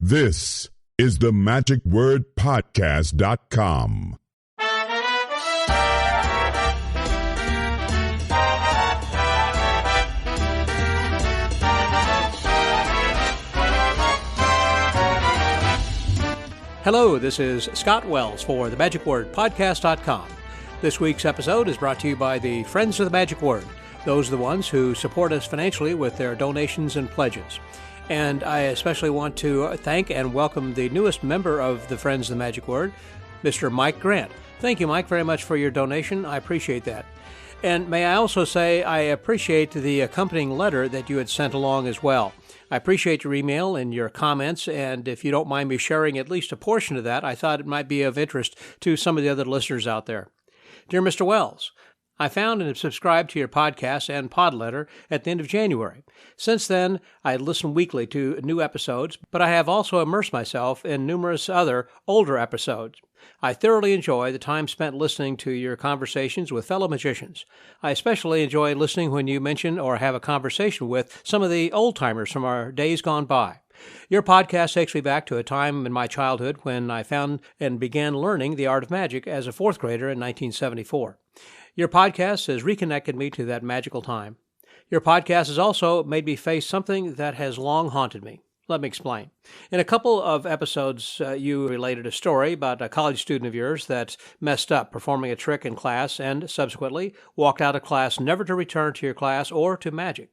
This is the magicwordpodcast.com. Hello, this is Scott Wells for the magicwordpodcast.com. This week's episode is brought to you by the Friends of the Magic Word. Those are the ones who support us financially with their donations and pledges. And I especially want to thank and welcome the newest member of the Friends of the Magic Word, Mr. Mike Grant. Thank you, Mike, very much for your donation. I appreciate that. And may I also say I appreciate the accompanying letter that you had sent along as well. I appreciate your email and your comments, and if you don't mind me sharing at least a portion of that, I thought it might be of interest to some of the other listeners out there. Dear Mr. Wells, I found and have subscribed to your podcast and pod letter at the end of January. Since then, I listen weekly to new episodes, but I have also immersed myself in numerous other older episodes. I thoroughly enjoy the time spent listening to your conversations with fellow magicians. I especially enjoy listening when you mention or have a conversation with some of the old-timers from our days gone by. Your podcast takes me back to a time in my childhood when I found and began learning the art of magic as a fourth grader in 1974. Your podcast has reconnected me to that magical time. Your podcast has also made me face something that has long haunted me. Let me explain. In a couple of episodes, you related a story about a college student of yours that messed up performing a trick in class and subsequently walked out of class never to return to your class or to magic.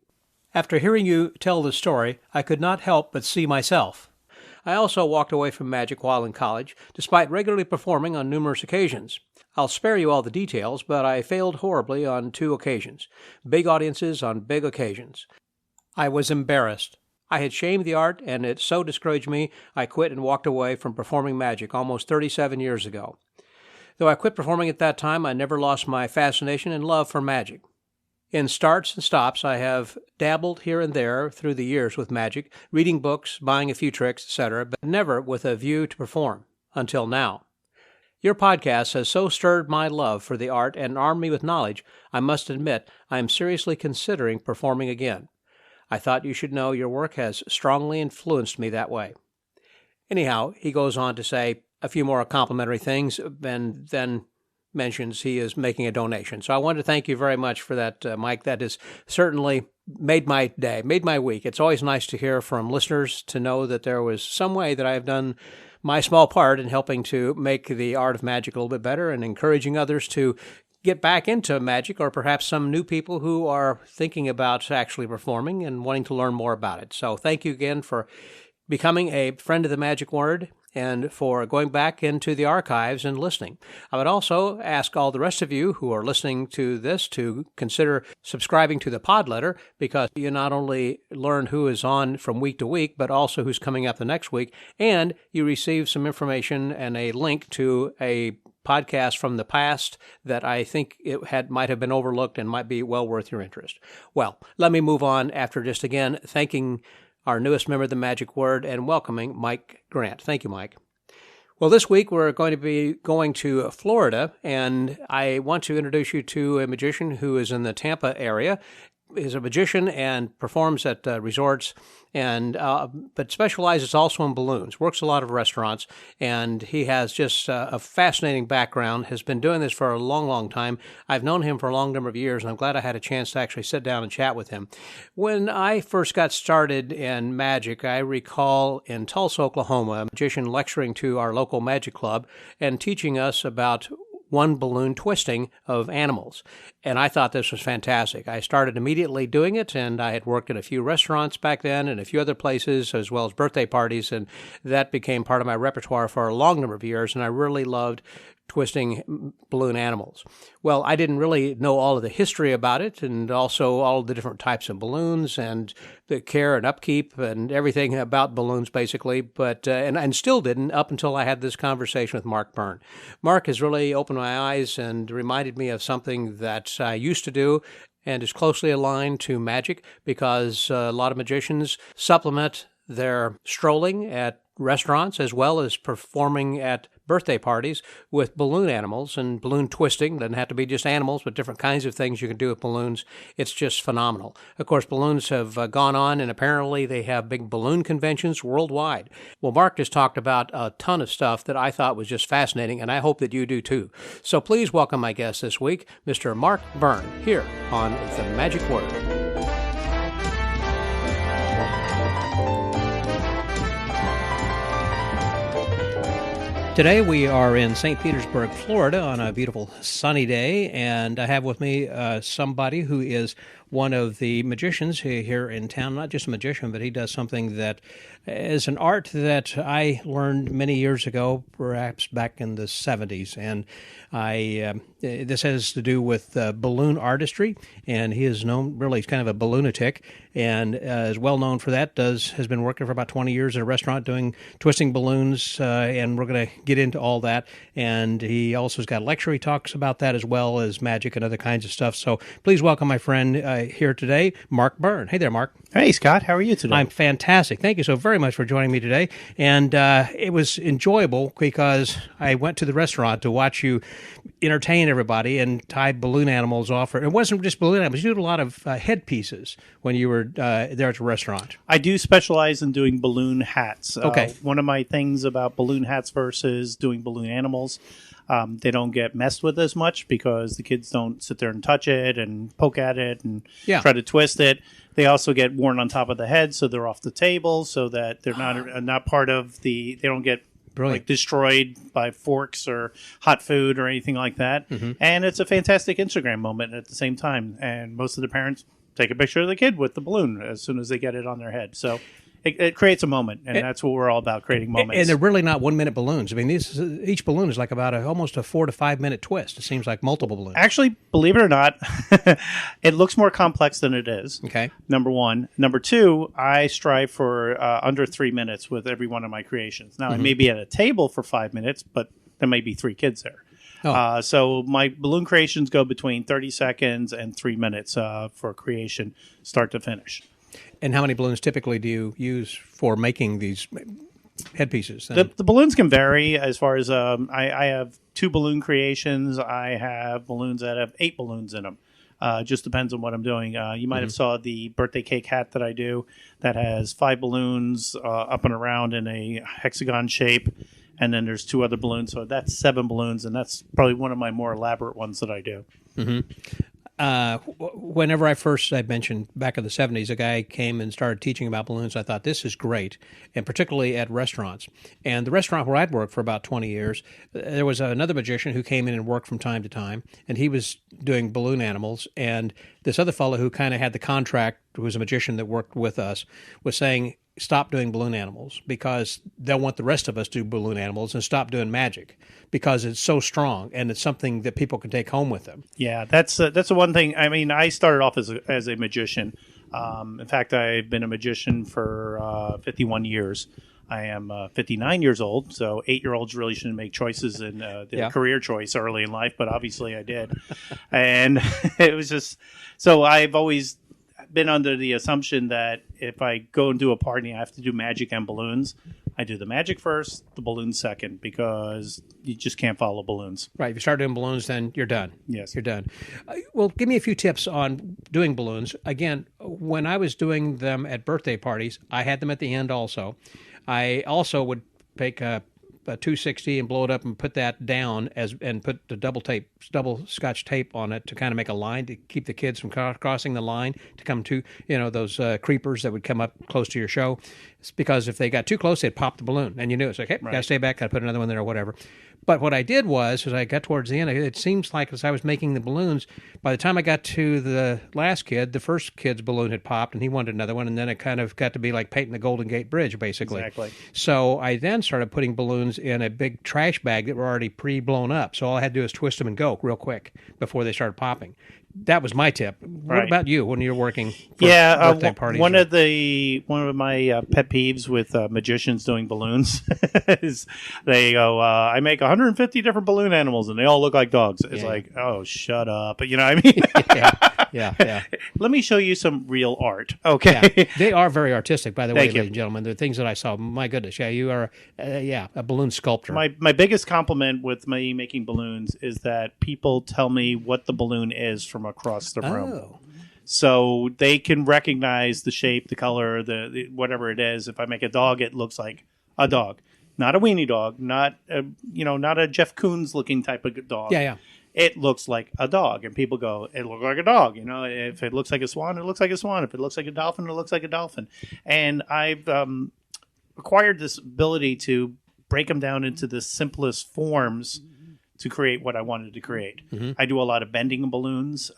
After hearing you tell the story, I could not help but see myself. I also walked away from magic while in college, despite regularly performing on numerous occasions. I'll spare you all the details, but I failed horribly on 2 occasions. Big audiences on big occasions. I was embarrassed. I had shamed the art, and it so discouraged me, I quit and walked away from performing magic almost 37 years ago. Though I quit performing at that time, I never lost my fascination and love for magic. In starts and stops, I have dabbled here and there through the years with magic, reading books, buying a few tricks, etc., but never with a view to perform, until now. Your podcast has so stirred my love for the art and armed me with knowledge, I must admit I am seriously considering performing again. I thought you should know your work has strongly influenced me that way. Anyhow, he goes on to say a few more complimentary things and then mentions he is making a donation. So I want to thank you very much for that, Mike. That has certainly made my day, made my week. It's always nice to hear from listeners to know that there was some way that I have done my small part in helping to make the art of magic a little bit better and encouraging others to get back into magic, or perhaps some new people who are thinking about actually performing and wanting to learn more about it. So thank you again for becoming a friend of the Magic Word and for going back into the archives and listening. I would also ask all the rest of you who are listening to this to consider subscribing to the pod letter, because you not only learn who is on from week to week, but also who's coming up the next week, and you receive some information and a link to a podcast from the past that I think might have been overlooked and might be well worth your interest. Well, let me move on after just again thanking our newest member of the Magic Word and welcoming Mike Grant. Thank you, Mike. Well, this week we're going to be going to Florida, and I want to introduce you to a magician who is in the Tampa area. He's a magician and performs at resorts, and but specializes also in balloons. Works a lot of restaurants, and he has just a fascinating background. Has been doing this for a long, long time. I've known him for a long number of years, and I'm glad I had a chance to actually sit down and chat with him. When I first got started in magic, I recall in Tulsa, Oklahoma, a magician lecturing to our local magic club and teaching us about one balloon twisting of animals. And I thought this was fantastic. I started immediately doing it, and I had worked at a few restaurants back then and a few other places, as well as birthday parties, and that became part of my repertoire for a long number of years, and I really loved twisting balloon animals. Well, I didn't really know all of the history about it, and also all of the different types of balloons and the care and upkeep and everything about balloons, basically, but and still didn't up until I had this conversation with Mark Byrne. Mark has really opened my eyes and reminded me of something that I used to do and is closely aligned to magic, because a lot of magicians supplement They're strolling at restaurants as well as performing at birthday parties with balloon animals and balloon twisting. Doesn't have to be just animals, but different kinds of things you can do with balloons. It's just phenomenal. Of course, balloons have gone on, and apparently they have big balloon conventions worldwide. Well, Mark just talked about a ton of stuff that I thought was just fascinating, and I hope that you do too. So please welcome my guest this week, Mr. Mark Byrne, here on The Magic Word. Today we are in St. Petersburg, Florida on a beautiful sunny day, and I have with me somebody who is one of the magicians here in town. Not just a magician, but he does something that is an art that I learned many years ago, perhaps back in the 70s. And this has to do with balloon artistry, and he is known, really, he's kind of a balloonatic, and is well known for that. Has been working for about 20 years in a restaurant doing twisting balloons, and we're going to get into all that. And he also has got a lecture. He talks about that as well as magic and other kinds of stuff. So please welcome my friend here today, Mark Byrne. Hey there, Mark. Hey, Scott. How are you today? I'm fantastic. Thank you so very much for joining me today. And it was enjoyable because I went to the restaurant to watch you entertain everybody and tie balloon animals off. It wasn't just balloon animals. You did a lot of headpieces when you were there at the restaurant. I do specialize in doing balloon hats. Okay. One of my things about balloon hats versus doing balloon animals, they don't get messed with as much because the kids don't sit there and touch it and poke at it and try to twist it. They also get worn on top of the head, so they're off the table, so that they're not part of the. They don't get like destroyed by forks or hot food or anything like that. Mm-hmm. And it's a fantastic Instagram moment at the same time. And most of the parents take a picture of the kid with the balloon as soon as they get it on their head. So it creates a moment, and that's what we're all about, creating moments. And they're really not 1 minute balloons. I mean, each balloon is like about almost a 4 to 5 minute twist. It seems like multiple balloons. Actually, believe it or not, it looks more complex than it is. Okay. Number one. Number two, I strive for under 3 minutes with every one of my creations. Now, I may be at a table for 5 minutes, but there may be 3 kids there. Oh. So my balloon creations go between 30 seconds and 3 minutes for creation, start to finish. And how many balloons typically do you use for making these headpieces? The balloons can vary as far as I have 2 balloon creations. I have balloons that have 8 balloons in them. Just depends on what I'm doing. You might have saw the birthday cake hat that I do that has 5 balloons up and around in a hexagon shape. And then there's 2 other balloons. So that's 7 balloons. And that's probably one of my more elaborate ones that I do. Mm-hmm. Whenever I mentioned back in the 70s, a guy came and started teaching about balloons. I thought, this is great, and particularly at restaurants. And the restaurant where I'd worked for about 20 years, there was another magician who came in and worked from time to time, and he was doing balloon animals. And this other fellow who kind of had the contract, who was a magician that worked with us, was saying, stop doing balloon animals because they'll want the rest of us to do balloon animals, and stop doing magic because it's so strong and it's something that people can take home with them. Yeah, that's the one thing. I mean, I started off as a magician. In fact, I've been a magician for 51 years. I am 59 years old, so 8-year-olds really shouldn't make choices in their career choice early in life, but obviously I did. And it was just, so I've always been under the assumption that if I go and do a party, I have to do magic and balloons. I do the magic first, the balloons second, because you just can't follow balloons. Right. If you start doing balloons, then you're done. Yes. You're done. Well, give me a few tips on doing balloons. Again, when I was doing them at birthday parties, I had them at the end also. I also would take a 260 and blow it up and put that down and put the double scotch tape on it to kind of make a line to keep the kids from crossing the line to come to, those creepers that would come up close to your show. It's because if they got too close, they'd pop the balloon, and you knew it's like, hey, got to stay back, got to put another one there or whatever. But what I did was, as I got towards the end, it seems like as I was making the balloons, by the time I got to the last kid, the first kid's balloon had popped, and he wanted another one, and then it kind of got to be like painting the Golden Gate Bridge, basically. Exactly. So I then started putting balloons in a big trash bag that were already pre-blown up. So all I had to do is twist them and go real quick before they started popping. that was my tip. What Right. about you when you're working for birthday parties? One of my pet peeves with magicians doing balloons is they go, I make 150 different balloon animals and they all look like dogs. It's like, oh, shut up. You know what I mean? yeah. Let me show you some real art. Okay. Yeah. They are very artistic, by the way, Thank you. ladies and gentlemen. The things that I saw, my goodness, you are, a balloon sculptor. My biggest compliment with me making balloons is that people tell me what the balloon is from across the room. Oh. So they can recognize the shape, the color, the whatever it is. If I make a dog, it looks like a dog, not a weenie dog, not a Jeff Koons looking type of dog. Yeah. It looks like a dog, and people go, "It looks like a dog." If it looks like a swan, it looks like a swan. If it looks like a dolphin, it looks like a dolphin. And I've acquired this ability to break them down into the simplest forms to create what I wanted to create. Mm-hmm. I do a lot of bending of balloons,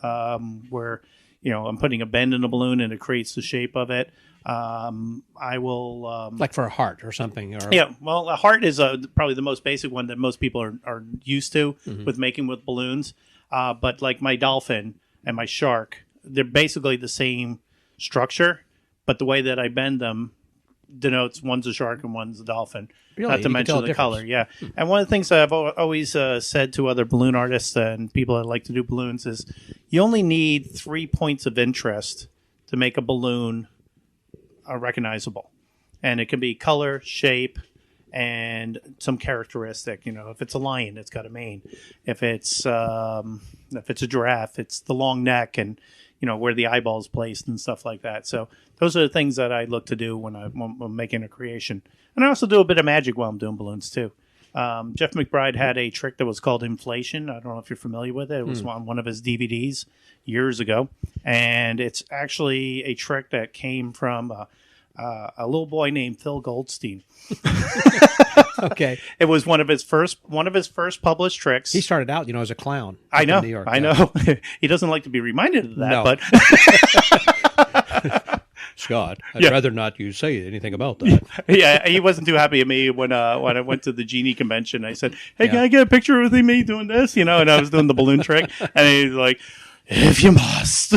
where I'm putting a bend in a balloon and it creates the shape of it. I will like for a heart or something. Or... Yeah, well, a heart is probably the most basic one that most people are used to with making with balloons. But like my dolphin and my shark, they're basically the same structure, but the way that I bend them denotes one's a shark and one's a dolphin. Really? Not to mention the color, yeah. And one of the things that I've always said to other balloon artists and people that like to do balloons is you only need 3 points of interest to make a balloon recognizable. And it can be color, shape, and some characteristic. If it's a lion, it's got a mane. If it's a giraffe, it's the long neck and where the eyeball's placed and stuff like that. So those are the things that I look to do when I'm making a creation. And I also do a bit of magic while I'm doing balloons too. Jeff McBride had a trick that was called inflation. I don't know if you're familiar with it. It was on one of his DVDs years ago. And it's actually a trick that came from a little boy named Phil Goldstein. Okay. It was one of his first published tricks. He started out, as a clown. I know. In New York, I know. He doesn't like to be reminded of that, No. but Scott, I'd rather not you say anything about that. yeah, he wasn't too happy at me when I went to the Genie convention. I said, "Hey, can I get a picture with me doing this?" And I was doing the balloon trick, and he's like, "If you must."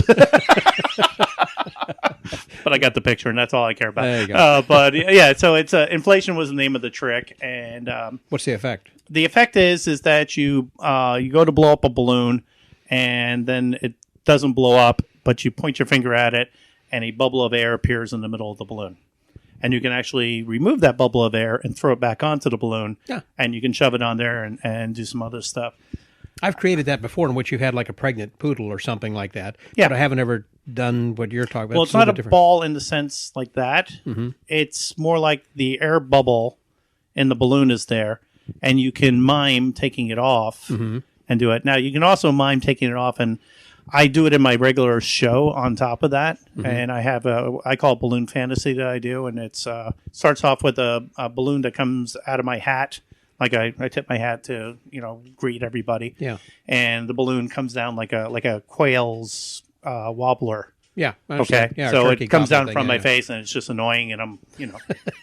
But I got the picture, and that's all I care about. There you go. But yeah, so it's inflation was the name of the trick, and What's the effect? the effect is that you go to blow up a balloon, and then it doesn't blow up, but you point your finger at it, and a bubble of air appears in the middle of the balloon. And you can actually remove that bubble of air and throw it back onto the balloon. Yeah. And you can shove it on there and do some other stuff. I've created that before in which you've had like a pregnant poodle or something like that. Yeah. But I haven't ever done what you're talking about. Well, it's not a ball in the sense like that. Mm-hmm. It's more like the air bubble in the balloon is there, and you can mime taking it off and do it. Now, you can also mime taking it off, and I do it in my regular show on top of that. And I have I call it Balloon Fantasy that I do, and it's starts off with a balloon that comes out of my hat. Like I tip my hat to, greet everybody. Yeah. And the balloon comes down like a quail's wobbler. Yeah. Okay. Yeah, so it comes down from my face, and it's just annoying, and I'm,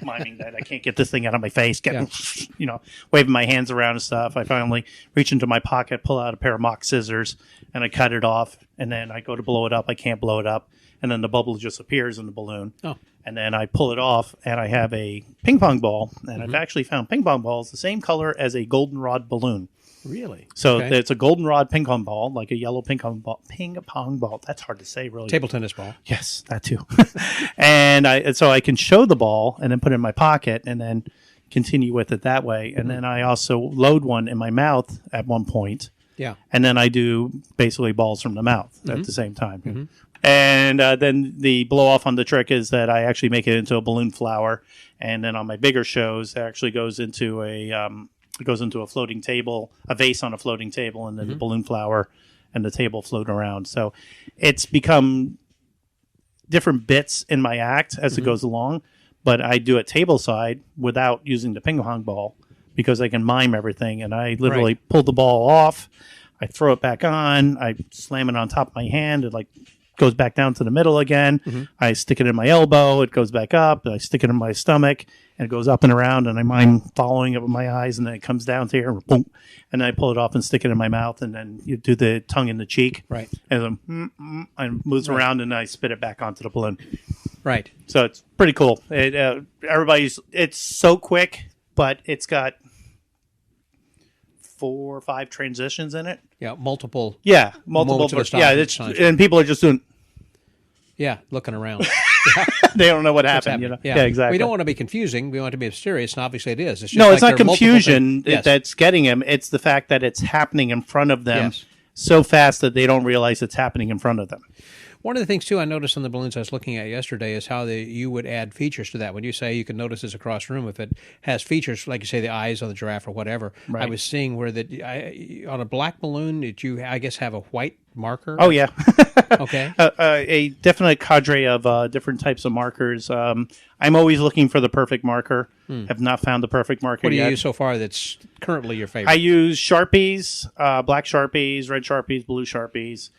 miming that I can't get this thing out of my face, waving my hands around and stuff. I finally reach into my pocket, pull out a pair of mock scissors, and I cut it off, and then I go to blow it up. I can't blow it up, and then the bubble just appears in the balloon. Oh. And then I pull it off, and I have a ping pong ball, and I've actually found ping pong balls the same color as a goldenrod balloon. Really? So it's a goldenrod ping pong ball, like a yellow ping pong ball. That's hard to say, really. Table tennis ball. Yes, that too. and so I can show the ball and then put it in my pocket and then continue with it that way. And then I also load one in my mouth at one point. Yeah. And then I do basically balls from the mouth at the same time. And then the blow off on the trick is that I actually make it into a balloon flower. And then on my bigger shows, it actually goes into a floating table, a vase on a floating table, and then the balloon flower and the table float around. So it's become different bits in my act as it goes along, but I do it table side without using the ping pong ball because I can mime everything. And I literally pull the ball off, I throw it back on, I slam it on top of my hand, and like goes back down to the middle again. Mm-hmm. I stick it in my elbow. It goes back up. I stick it in my stomach, and it goes up and around. And I'm following it with my eyes, and then it comes down to here, boom, and then I pull it off and stick it in my mouth, and then you do the tongue in the cheek, right? And then it moves around, and I spit it back onto the balloon. Right. So it's pretty cool. It's so quick, but it's got 4 or 5 transitions in it. Yeah, multiple. Yeah, multiple. Yeah, and people are just doing. Yeah, looking around. They don't know what happened. You know? Yeah. Exactly. We don't want to be confusing. We want to be mysterious, and obviously it is. It's not confusion that's getting them. It's the fact that it's happening in front of them so fast that they don't realize it's happening in front of them. One of the things, too, I noticed on the balloons I was looking at yesterday is how you would add features to that. When you say you can notice this across the room, if it has features, like you say, the eyes on the giraffe or whatever, right. I was seeing where on a black balloon, did you, I guess, have a white marker? Oh, yeah. Okay. A definite cadre of different types of markers. I'm always looking for the perfect marker. Have not found the perfect marker yet. What do you use so far that's currently your favorite? I use Sharpies, black Sharpies, red Sharpies, blue Sharpies.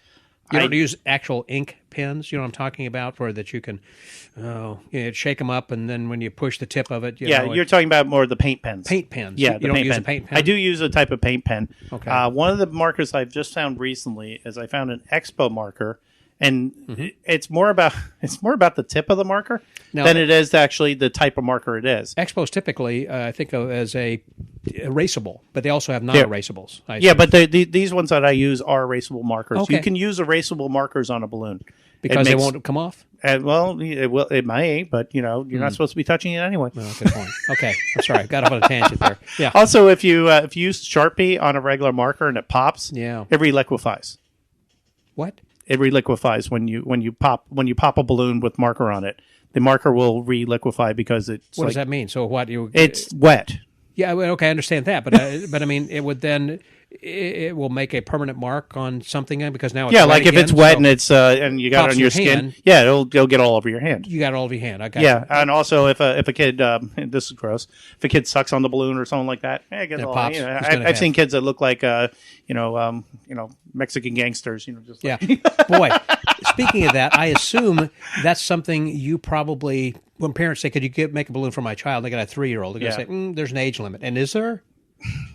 You don't use actual ink pens, you know what I'm talking about, where that you can shake them up, and then when you push the tip of it, you're talking about more of the paint pens. Paint pens. Yeah, you don't use a paint pen? I do use a type of paint pen. Okay. One of the markers I've just found recently is I found an Expo marker, and it's more about the tip of the marker than it is actually the type of marker it is. Expos typically I think of as a erasable, but they also have non-erasables. But these ones that I use are erasable markers. Okay. You can use erasable markers on a balloon because they won't come off. It might, but you're not supposed to be touching it anyway. Well, good point. Okay, I'm sorry, I got off on a tangent there. Yeah. Also, if you use Sharpie on a regular marker and it pops, it reliquefies. What? It reliquefies when you pop a balloon with marker on it. The marker will reliquefy because it's. What does that mean? So what It's wet. Yeah, okay, I understand that, but I mean, it would then it will make a permanent mark on something because now it's wet like if again, it's wet and it's and you got it on your skin, it'll get all over your hand. You got it all over your hand. I got you. And also if a kid, this is gross, if a kid sucks on the balloon or something like that, it gets all. Pops. I've seen kids that look like Mexican gangsters. Just Boy. Speaking of that, I assume that's something you probably, when parents say, could you make a balloon for my child? They got a 3-year-old. They're going to say, there's an age limit. And is there?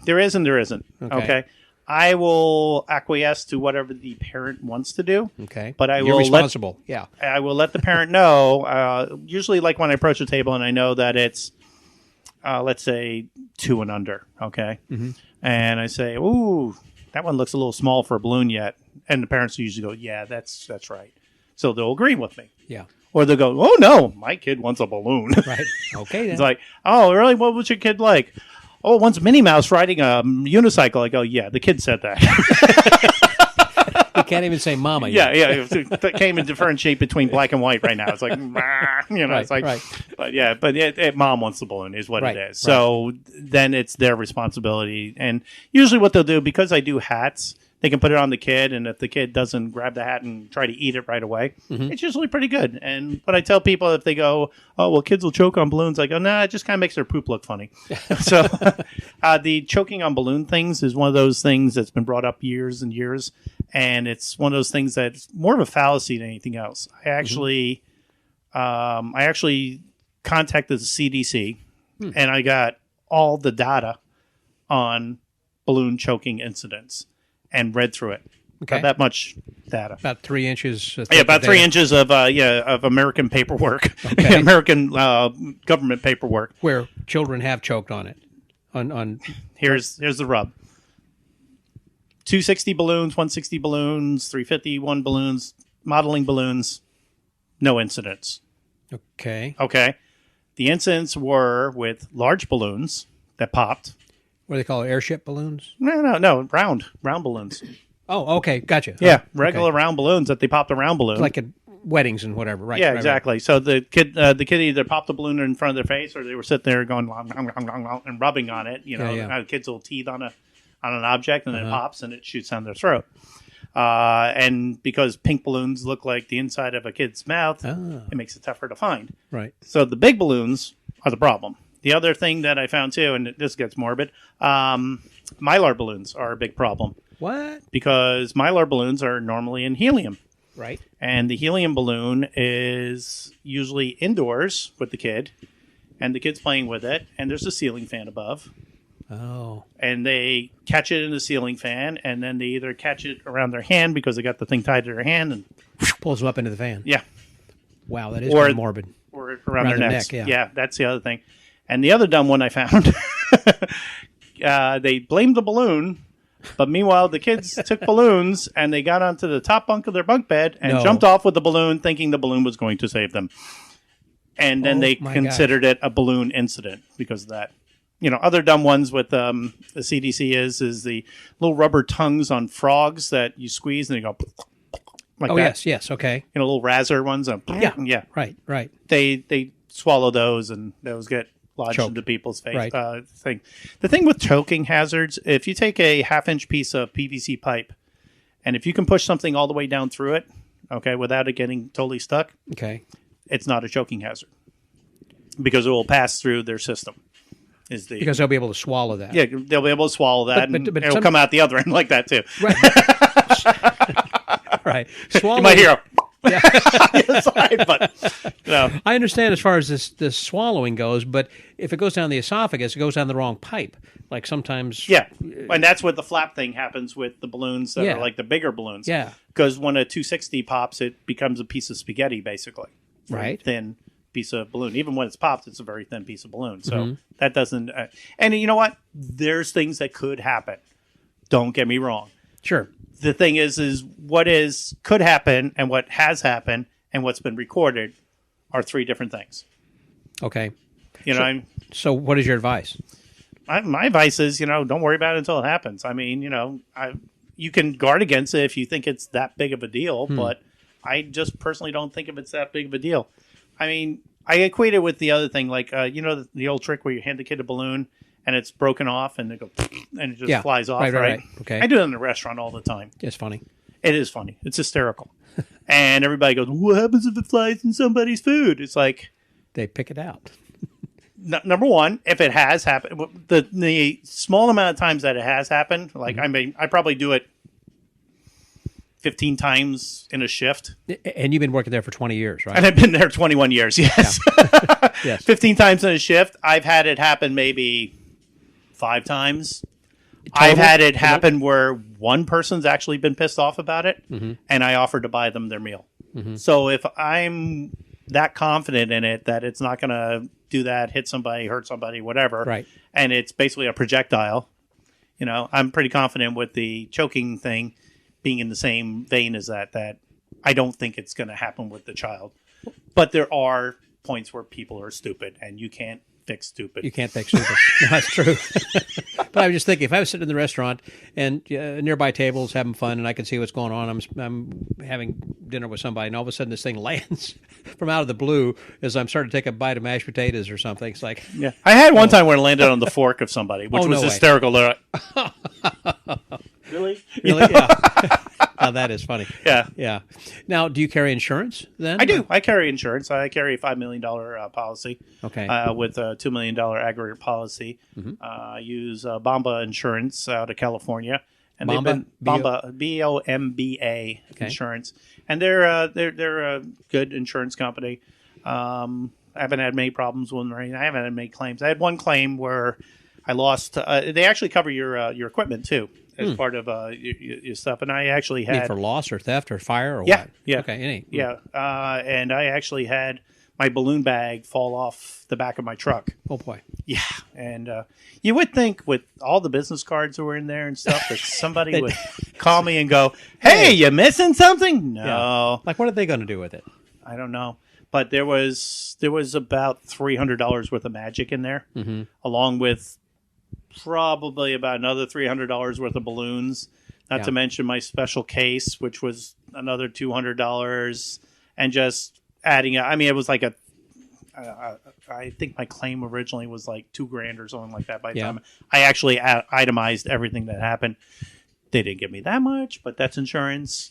There is and there isn't. Okay. I will acquiesce to whatever the parent wants to do. Okay. But You're responsible. I will let the parent know, usually like when I approach the table and I know that it's, let's say, 2 and under. Okay. Mm-hmm. And I say, ooh, that one looks a little small for a balloon yet. And the parents usually go, yeah, that's right. So they'll agree with me. Yeah. Or they'll go, oh, no, my kid wants a balloon. Right. Okay, then. It's like, oh, really? What was your kid like? Oh, one's Minnie Mouse riding a unicycle. I go, yeah, the kid said that. You can't even say mama yet. Yeah. It can't even differentiate between black and white right now. It's like, right, it's like, right. But yeah, but mom wants the balloon is what it is. So then it's their responsibility. And usually what they'll do, because I do hats, they can put it on the kid, and if the kid doesn't grab the hat and try to eat it right away, it's usually pretty good. And what I tell people, if they go, oh, well, kids will choke on balloons, I go, nah, it just kind of makes their poop look funny. So the choking on balloon things is one of those things that's been brought up years and years, and it's one of those things that's more of a fallacy than anything else. I actually contacted the CDC, and I got all the data on balloon choking incidents. And read through it. Okay. About that much data. About 3 inches. About 3 inches of American paperwork. Okay. American government paperwork. Where children have choked on it. Here's the rub. 260 balloons, 160 balloons, 351 balloons, modeling balloons, no incidents. Okay. The incidents were with large balloons that popped. What do they call it? Airship balloons? No. Round balloons. Oh, okay. Gotcha. Yeah, regular round balloons that they popped a round balloon. Like at weddings and whatever, right? Yeah, exactly. Right. So the kid either popped the balloon in front of their face or they were sitting there going and rubbing on it. How kids will teeth on an object and then it pops and it shoots down their throat. And because pink balloons look like the inside of a kid's mouth, it makes it tougher to find. Right. So the big balloons are the problem. The other thing that I found too, and this gets morbid, Mylar balloons are a big problem. What? Because Mylar balloons are normally in helium. Right. And the helium balloon is usually indoors with the kid, and the kid's playing with it, and there's a ceiling fan above. Oh. And they catch it in the ceiling fan, and then they either catch it around their hand because they got the thing tied to their hand and pulls them up into the fan. Yeah. Wow, that is kind of morbid. Or around their necks. Neck, yeah, that's the other thing. And the other dumb one I found, they blamed the balloon, but meanwhile the kids took balloons and they got onto the top bunk of their bunk bed and jumped off with the balloon thinking the balloon was going to save them. And then they considered it a balloon incident because of that. You know, other dumb ones with the CDC is the little rubber tongues on frogs that you squeeze and they go like that. Yes, okay. You know, little razor ones. Yeah. Right. They swallow those and those get lodged into people's face. Right. The thing with choking hazards, if you take a half-inch piece of PVC pipe and if you can push something all the way down through it, okay, without it getting totally stuck, okay, it's not a choking hazard because it will pass through their system. Because they'll be able to swallow that. Yeah, they'll be able to swallow that, but it'll come out the other end like that, too. Right. Right. Swallow. You might hear yeah. But, no. I understand as far as this swallowing goes, but if it goes down the esophagus, it goes down the wrong pipe. Like sometimes... Yeah, and that's what the flap thing happens with the balloons that are like the bigger balloons. Yeah. Because when a 260 pops, it becomes a piece of spaghetti, basically. Right. Thin piece of balloon. Even when it's popped, it's a very thin piece of balloon. So that doesn't... and you know what? There's things that could happen. Don't get me wrong. Sure. The thing is what could happen and what has happened and what's been recorded are three different things. Okay. You know, so what is your advice? My advice is, don't worry about it until it happens. I mean, you can guard against it if you think it's that big of a deal, but I just personally don't think if it's that big of a deal. I mean, I equate it with the other thing, like, the old trick where you hand the kid a balloon and it's broken off and they go, and it just flies off, right? Okay. I do it in the restaurant all the time. It's funny. It is funny. It's hysterical. And everybody goes, what happens if it flies in somebody's food? It's like... They pick it out. Number one, if it has happened, the small amount of times that it has happened, like I probably do it 15 times in a shift. And you've been working there for 20 years, right? And I've been there 21 years, yes. Yeah. Yes. 15 times in a shift. I've had it happen maybe 5 times. Total? I've had it happen where one person's actually been pissed off about it, and I offered to buy them their meal. So if I'm that confident in it that it's not going to do that, hit somebody, hurt somebody, whatever, right, and it's basically a projectile, I'm pretty confident with the choking thing being in the same vein as that I don't think it's going to happen with the child. But there are points where people are stupid, and you can't fix stupid. You can't fix stupid. No, that's true. But I was just thinking, if I was sitting in the restaurant and nearby tables having fun and I can see what's going on, I'm having dinner with somebody and all of a sudden this thing lands from out of the blue as I'm starting to take a bite of mashed potatoes or something. It's like... Yeah. I had one time where it landed on the fork of somebody, which was hysterical. Really? Really? Yeah. Now that is funny. Yeah. Yeah. Now, do you carry insurance then? I do. I carry insurance. I carry a $5 million policy. Okay. With a $2 million aggregate policy. I use Bomba Insurance out of California. And Bomba? Bomba, B-O-M-B-A insurance. And they're a good insurance company. I haven't had many problems with them. I haven't had many claims. I had one claim where I lost. They actually cover your equipment too as part of your stuff. And I actually had for loss or theft or fire or what? Yeah. Okay. Any. Yeah. And I actually had my balloon bag fall off the back of my truck. Oh boy. Yeah. And you would think with all the business cards that were in there and stuff that somebody would call me and go, "Hey, you missing something?" No. Yeah. Like, what are they going to do with it? I don't know. But there was about $300 worth of magic in there, along with probably about another $300 worth of balloons, not to mention my special case, which was another $200, and just adding I mean, it was like I think my claim originally was like $2,000 or something like that by the time I actually itemized everything that happened. They didn't give me that much, but that's insurance,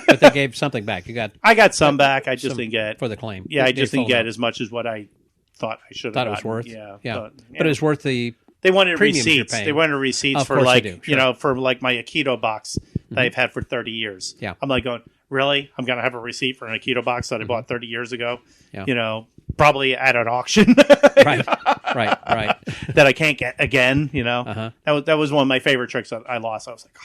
But they gave something back. I got some back. I just didn't get for the claim. Yeah, I just didn't get as much as what I thought I should have. Thought it was worth. Yeah, but it was worth the. They wanted receipts. They wanted receipts for like for like my Aikido box that I've had for 30 years. Yeah, I'm like going, really? I'm going to have a receipt for an Aikido box that I bought 30 years ago, Yeah. Probably at an auction. Right. That I can't get again, Uh-huh. That was one of my favorite tricks that I lost. I was like,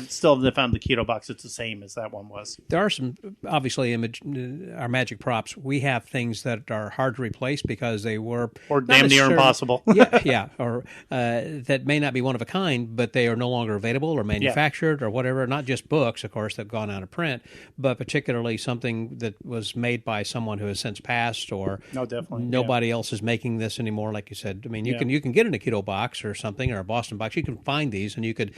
still haven't found the Aikido box. It's the same as that one was. There are some, obviously, our magic props. We have things that are hard to replace because they were... Or damn near impossible. Or that may not be one of a kind, but they are no longer available or manufactured or whatever. Not just books, of course, that have gone out of print, but particularly something that was made by someone who has since passed, or definitely. Nobody else is making this anymore, like you said. I mean, you can get an Aikido box or something, or a Boston box. You can find these, and you could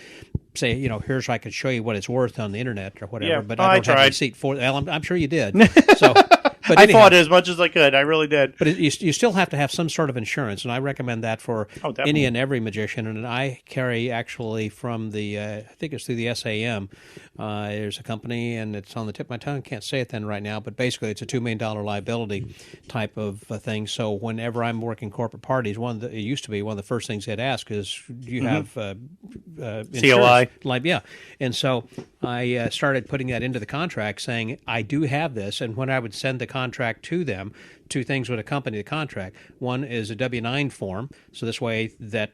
say, here's I could show you what it's worth on the internet or whatever. But I don't have a receipt for it. Well, I'm sure you did. So, but I fought as much as I could. I really did. But you still have to have some sort of insurance, and I recommend that for any and every magician. And I carry actually from the, I think it's through the SAM. There's a company, and it's on the tip of my tongue. Can't say it then right now, but basically it's a $2 million liability type of thing. So whenever I'm working corporate parties, it used to be one of the first things they'd ask is, do you have COI? And so I started putting that into the contract, saying I do have this. And when I would send the contract to them, two things would accompany the contract. One is a W-9 form, so this way that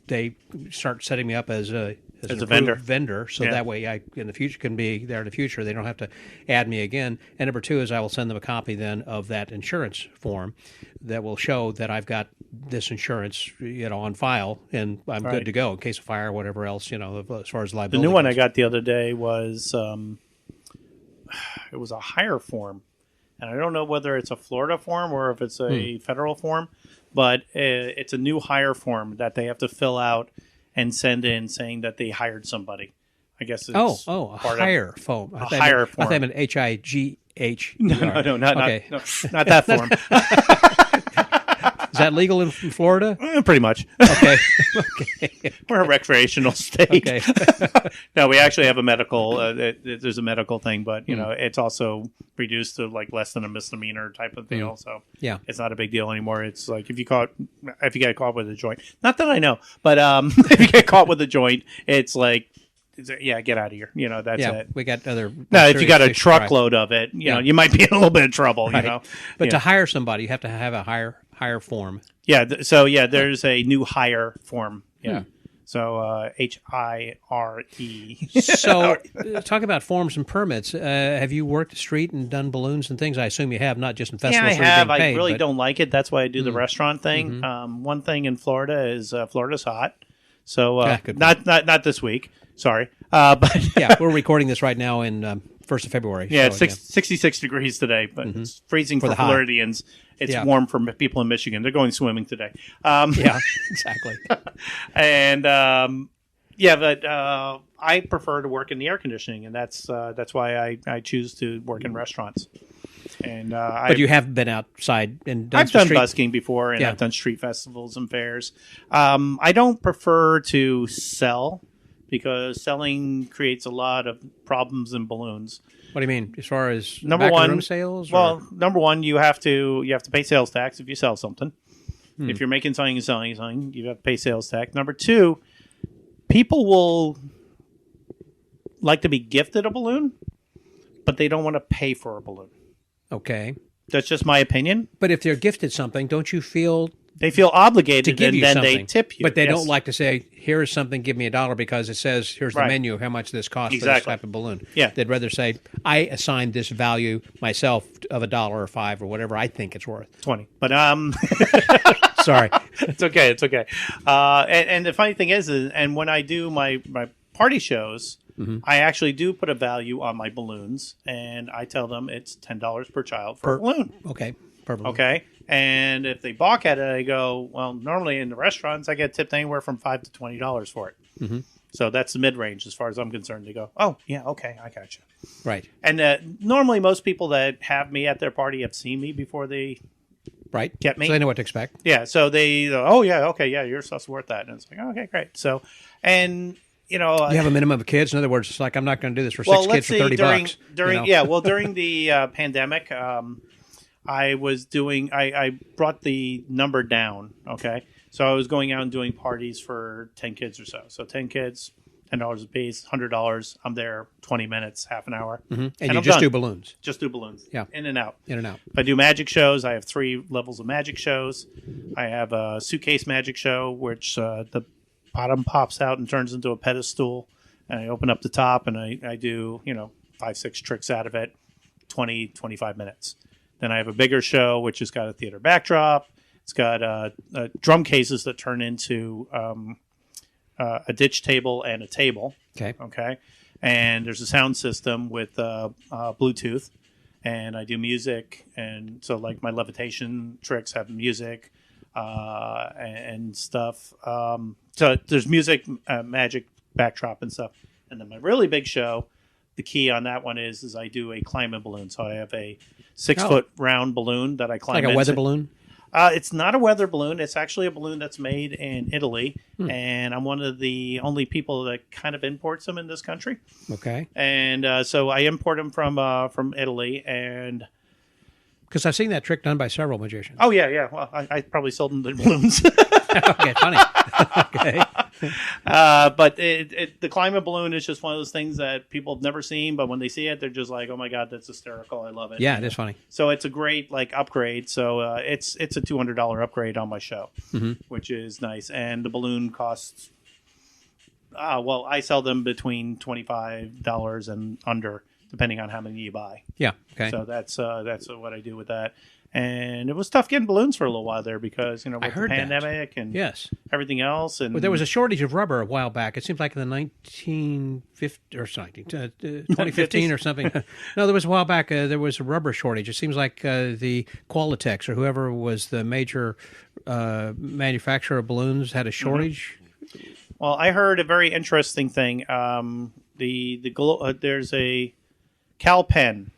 they start setting me up as a vendor, so that way I in the future can be there in the future. They don't have to add me again. And number two is I will send them a copy then of that insurance form that will show that I've got this insurance, on file, and I'm good to go in case of fire or whatever else, as far as liability. The new one I got the other day was it was a hire form, and I don't know whether it's a Florida form or if it's a federal form, but it's a new hire form that they have to fill out and send in saying that they hired somebody. I guess it's a hire form. A hire form. I thought I meant HIGH. No, not that form. Is that legal in Florida? Pretty much. Okay. We're a recreational state. Okay. No, we actually have a medical. There's a medical thing, but it's also reduced to like less than a misdemeanor type of deal. So it's not a big deal anymore. It's like if you get caught with a joint. Not that I know, but if you get caught with a joint, it's like. Get out of here. That's it. We got other. No, if you got a truckload of it, you might be in a little bit of trouble. Right. But to hire somebody, you have to have a hire form. There's a new hire form. Yeah. So HIRE. So talk about forms and permits. Have you worked the street and done balloons and things? I assume you have, not just in festivals. Yeah, I have. I really don't like it. That's why I do the restaurant thing. One thing in Florida is Florida's hot. So not this week. Sorry. But we're recording this right now in 1st of February. Yeah, it's 66 degrees today, but it's freezing for Floridians. It's warm for people in Michigan. They're going swimming today. Exactly. And but I prefer to work in the air conditioning, and that's why I choose to work in restaurants. And but you have been outside and done I've done busking before, and I've done street festivals and fairs. I don't prefer to sell because selling creates a lot of problems in balloons. What do you mean, as far as room sales? Well, number one, you have to pay sales tax if you sell something. If you're making something and selling something, you have to pay sales tax. Number two, people will like to be gifted a balloon, but they don't want to pay for a balloon. Okay. That's just my opinion. But if they're gifted something, don't you feel... They feel obligated to give and you then something. They tip you. But they don't like to say, here's something, give me $1 because it says, here's the menu of how much this costs for this type of balloon. Yeah. They'd rather say, I assigned this value myself of $1 or $5 or whatever I think it's worth. 20. But Sorry. It's okay. And the funny thing is and when I do my party shows, I actually do put a value on my balloons, and I tell them it's $10 per child per balloon. Okay. Per balloon. Okay. And if they balk at it, I go, well, normally in the restaurants, I get tipped anywhere from $5 to $20 for it. Mm-hmm. So that's the mid-range as far as I'm concerned. They go, oh, yeah, okay, I got you. Right. And normally most people that have me at their party have seen me before they get me. So they know what to expect. Yeah, so they go, oh, yeah, okay, yeah, your stuff's worth that. And it's like, okay, great. So, and... you have a minimum of kids. In other words, it's like I'm not going to do this for six kids for $30. During the pandemic, I brought the number down. Okay, so I was going out and doing parties for 10 kids or so. So 10 kids, $10 a piece, $100. I'm there 20 minutes, half an hour. And you I'm just done. do balloons. Just do balloons. Yeah. In and out. In and out. If I do magic shows, I have 3 levels of magic shows. I have a suitcase magic show, which the bottom pops out and turns into a pedestal. And I open up the top and I do, 5, 6 tricks out of it, 20, 25 minutes. Then I have a bigger show, which has got a theater backdrop. It's got drum cases that turn into a ditch table and a table. Okay. And there's a sound system with Bluetooth. And I do music. And so, like, my levitation tricks have music and stuff. So there's music, magic, backdrop, and stuff. And then my really big show, the key on that one is I do a climbing balloon. So I have a 6-foot round balloon that I climb Like a weather balloon? It's not a weather balloon. It's actually a balloon that's made in Italy. And I'm one of the only people that kind of imports them in this country. Okay. And so I import them from Italy. And because I've seen that trick done by several magicians. oh, yeah. Well, I probably sold them the balloons. Okay, funny. Okay. But the climbing balloon is just one of those things that people have never seen, but when they see it, they're just like, "Oh my god, that's hysterical! I love it." Yeah, it is funny. So it's a great upgrade. So it's a $200 upgrade on my show, which is nice. And the balloon costs, I sell them between $25 and under, depending on how many you buy. Yeah. Okay. So that's what I do with that. And it was tough getting balloons for a little while there because, with the pandemic and everything else. And well, there was a shortage of rubber a while back. It seems like in the 2015 or something. No, there was a while back, there was a rubber shortage. It seems like the Qualitex or whoever was the major manufacturer of balloons had a shortage. Well, I heard a very interesting thing. There's a Cal Penn.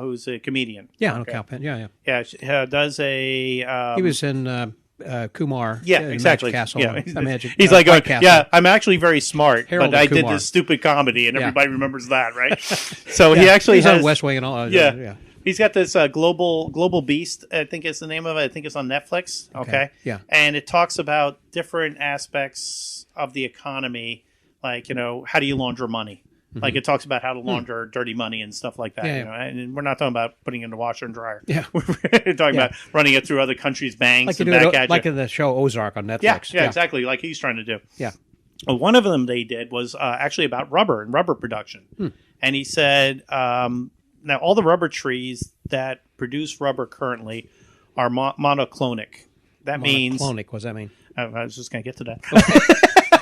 Who's a comedian. Yeah, okay. Cal Penn. Yeah. Yeah, does a... he was in Kumar. Yeah, exactly. Magic Castle. Yeah. Magic, he's like, Castle. yeah, I'm actually very smart, Harold but I Kumar. did this stupid comedy, and everybody remembers that, right? So he actually he's has... on West Wing and all. Yeah. He's got this Global Beast, I think is the name of it. I think it's on Netflix. Okay. Yeah. And it talks about different aspects of the economy, like, how do you launder money? Like it talks about how to launder dirty money and stuff like that. And we're not talking about putting it in the washer and dryer. Yeah. We're talking about running it through other countries' banks like and back at like you. in the show Ozark on Netflix. Yeah, exactly. Like he's trying to do. Yeah. Well, one of them they did was actually about rubber and rubber production. And he said, now all the rubber trees that produce rubber currently are monoclonic. That means... Monoclonic, what does that mean? I was just going to get to that.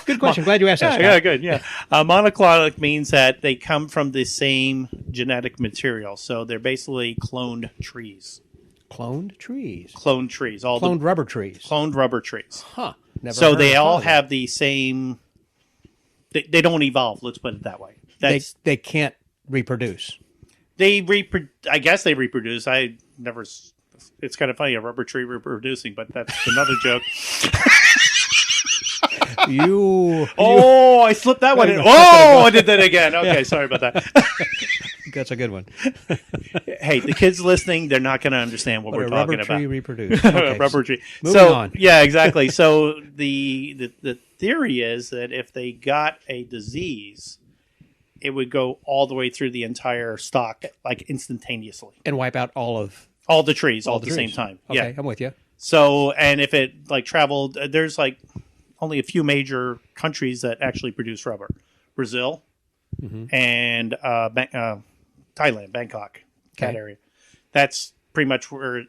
Good question. Glad you asked that, Scott. Yeah, good. Yeah. Monoclonic means that they come from the same genetic material. So they're basically cloned trees. Cloned trees? Cloned trees. Cloned rubber trees. Cloned rubber trees. Huh. Never so heard they of all cloning. have the same... They don't evolve, let's put it that way. They can't reproduce. I guess they reproduce. I never... It's kind of funny, a rubber tree reproducing, but that's another joke. I slipped that one in. I did that again. Okay, sorry about that. That's a good one. Hey, the kids listening, they're not going to understand what we're talking about. Rubber tree reproduce. Okay, rubber tree. Moving on. Yeah, exactly. So the theory is that if they got a disease, it would go all the way through the entire stock, like instantaneously. And wipe out all the trees all at the same time. Okay, yeah. I'm with you. So, and if it traveled, there's only a few major countries that actually produce rubber. Brazil and Thailand, Bangkok, that area. That's pretty much where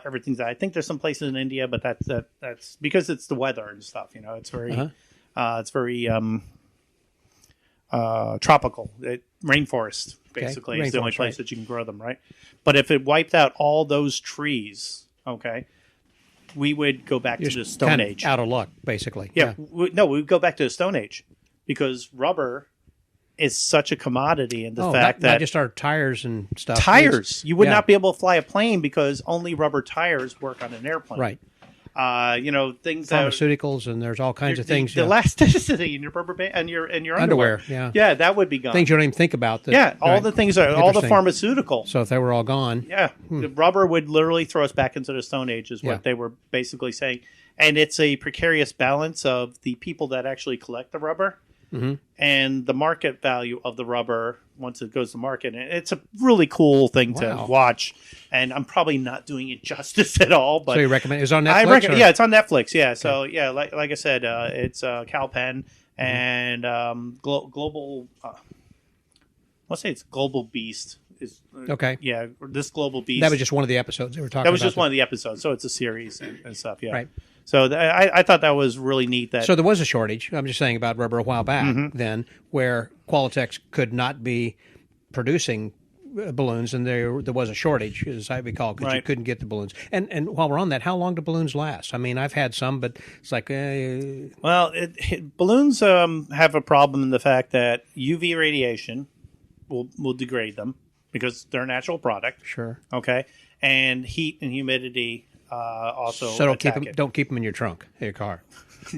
everything's at. I think there's some places in India, but that's because it's the weather and stuff. It's very tropical. Rainforest basically is the only place that you can grow them, right? But if it wiped out all those trees, we would go back to the Stone Age. Out of luck, basically. Yeah. We would go back to the Stone Age because rubber is such a commodity in the fact that... not just our tires and stuff. Tires. You would not be able to fly a plane because only rubber tires work on an airplane. Right. Things pharmaceuticals and there's all kinds of things. The elasticity in your rubber band and your underwear. Yeah, that would be gone. Things you don't even think about. All the things are all the pharmaceutical. So if they were all gone, the rubber would literally throw us back into the Stone Age, is what they were basically saying. And it's a precarious balance of the people that actually collect the rubber and the market value of the rubber once it goes to market. And it's a really cool thing to watch. And I'm probably not doing it justice at all. But so you recommend it's on Netflix? Yeah, it's on Netflix. Yeah. Okay. So yeah, like I said, it's Cal Penn and Global. Let's say it's Global Beast. Okay. Yeah, this Global Beast. That was just one of the episodes they were talking about. That was just one of the episodes. So it's a series and stuff. Yeah. Right. So I thought that was really neat. So there was a shortage. I'm just saying about rubber a while back then, where Qualitex could not be producing balloons, and there was a shortage, as I recall, because you couldn't get the balloons. And while we're on that, how long do balloons last? I mean, I've had some, but it's like... Well, balloons have a problem in the fact that UV radiation will degrade them because they're a natural product. Sure. Okay. And heat and humidity also so don't keep them in your trunk of your car.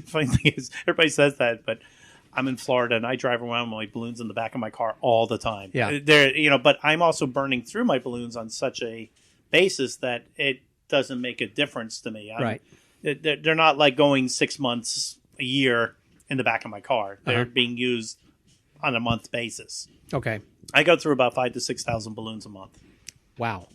Funny thing is, everybody says that, but I'm in Florida and I drive around with my balloons in the back of my car all the time. Yeah. But I'm also burning through my balloons on such a basis that it doesn't make a difference to me. They're not like going 6 months, a year in the back of my car. They're being used on a month basis. Okay. I go through about 5,000 to 6,000 balloons a month. Wow.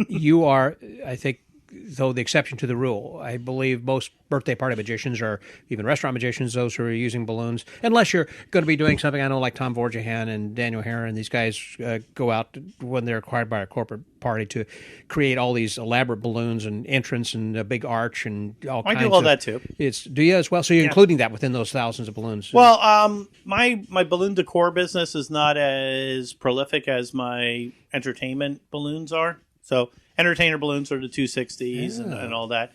You are, I think, though the exception to the rule. I believe most birthday party magicians or even restaurant magicians, those who are using balloons, unless you're going to be doing something, I know like Tom Vorjahan and Daniel Herron, these guys go out when they're acquired by a corporate party to create all these elaborate balloons and entrance and a big arch and all kinds of... I do all that too. Do you as well? So you're including that within those thousands of balloons? Well, my balloon decor business is not as prolific as my entertainment balloons are. So entertainer balloons are the 260s and all that.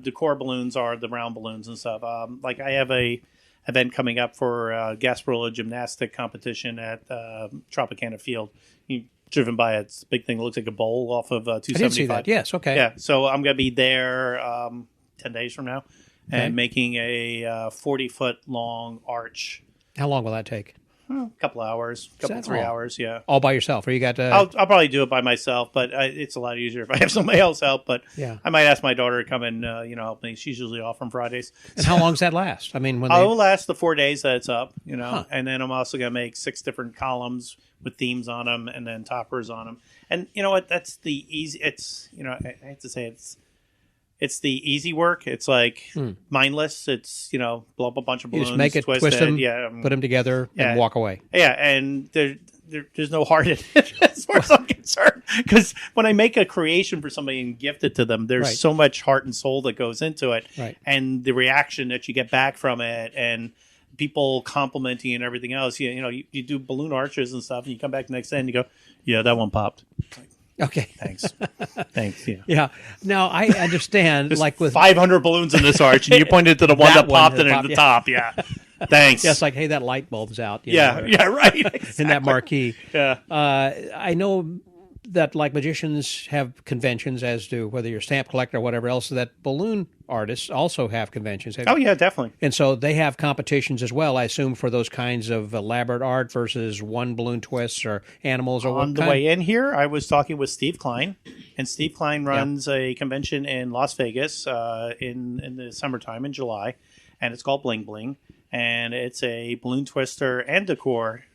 Decor balloons are the round balloons and stuff. Like I have a event coming up for Gasparilla gymnastic competition at Tropicana Field. You've driven by it. It's a big thing that looks like a bowl off of 275. I did see that. Yes, okay. Yeah, so I'm going to be there 10 days from now and making a 40-foot long arch. How long will that take? A couple hours, 3 hours, yeah. All by yourself, or you got to... I'll probably do it by myself, but it's a lot easier if I have somebody else help. But I might ask my daughter to come and help me. She's usually off on Fridays. And how long does that last? I mean, I'll last the 4 days that it's up, and then I'm also going to make 6 different columns with themes on them, and then toppers on them. And you know what? That's the easy. It's I hate to say it's the easy work. It's like mindless. It's, blow up a bunch of balloons, you just make it, twist them, put them together, and walk away. Yeah, and there's no heart in it as far as I'm concerned. Because when I make a creation for somebody and gift it to them, there's so much heart and soul that goes into it. Right. And the reaction that you get back from it and people complimenting you and everything else. You do balloon arches and stuff, and you come back the next day and you go, yeah, that one popped. Okay. Thanks. Yeah. Yeah. Now I understand. There's like with 500 balloons in this arch, and you pointed to the one that popped in at the top. Yeah. Thanks. Yeah, it's like, hey, that light bulb's out. Yeah. Right. Exactly. In that marquee. Yeah. I know that like magicians have conventions, as do whether you're a stamp collector or whatever else. So that balloon artists also have conventions. Oh yeah, definitely. And so they have competitions as well, I assume, for those kinds of elaborate art versus one balloon twists or animals or on the way in here. I was talking with Steve Klein, and Steve Klein runs a convention in Las Vegas in the summertime in July, and it's called Bling Bling, and it's a balloon twister and decor.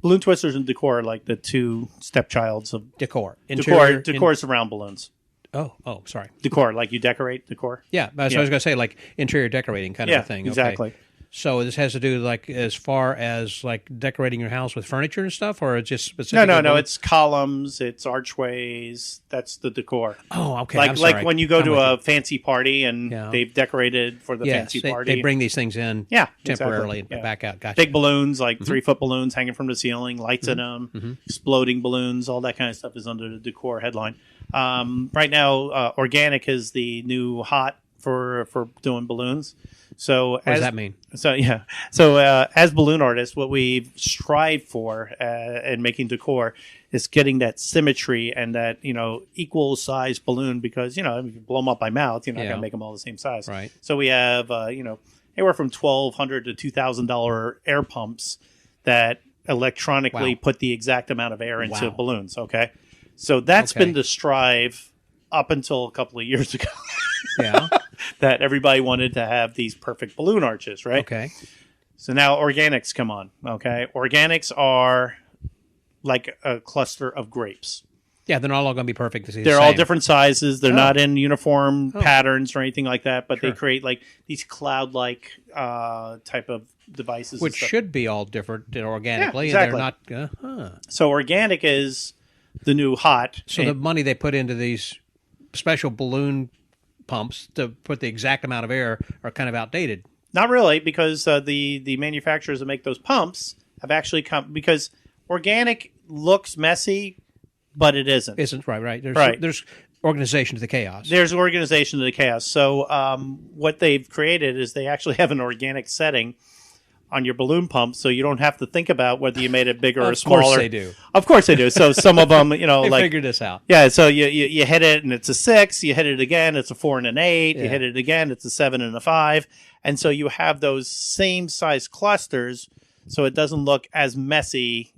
Balloon twisters and decor are like the two stepchilds of decor. Decor is around balloons. Oh, sorry. Decor, like you decorate decor. Yeah, that's what I was going to say, like interior decorating kind of a thing. Exactly. Okay. So this has to do like as far as like decorating your house with furniture and stuff, or it's just specific? No. It's columns, it's archways. That's the decor. Oh, okay. Like when you go to a fancy party and they've decorated for the fancy party. They bring these things in temporarily and back out. Gotcha. Big balloons, like 3-foot balloons hanging from the ceiling, lights in them, exploding balloons, all that kind of stuff is under the decor headline. Right now, organic is the new hot for doing balloons. So what does that mean? So as balloon artists, what we've strived for in making decor is getting that symmetry and that equal size balloon, because if you blow them up by mouth, you're not going to make them all the same size. Right. So we have anywhere from $1,200 to $2,000 air pumps that electronically put the exact amount of air into balloons. Okay, so that's been the strive up until a couple of years ago. Yeah. that everybody wanted to have these perfect balloon arches, right? Okay. So now organics come on, okay? Organics are like a cluster of grapes. Yeah, they're not all going to be perfect. They're all different sizes. They're not in uniform patterns or anything like that, but they create like these cloud-like type of devices. Which should be all different organically. Yeah, exactly. And they're not, So organic is the new hot. So the money they put into these special balloon pumps to put the exact amount of air are kind of outdated. Not really, because the manufacturers that make those pumps have actually come, because organic looks messy, but it isn't. Isn't, right. There's organization to the chaos. There's organization to the chaos. So what they've created is they actually have an organic setting on your balloon pump, so you don't have to think about whether you made it bigger or smaller. Of course they do. Of course they do. So some of them, you know, they like figured this out. Yeah. So you hit it and it's a 6. You hit it again, it's a 4 and an 8. Yeah. You hit it again, it's a 7 and a 5. And so you have those same size clusters, so it doesn't look as messy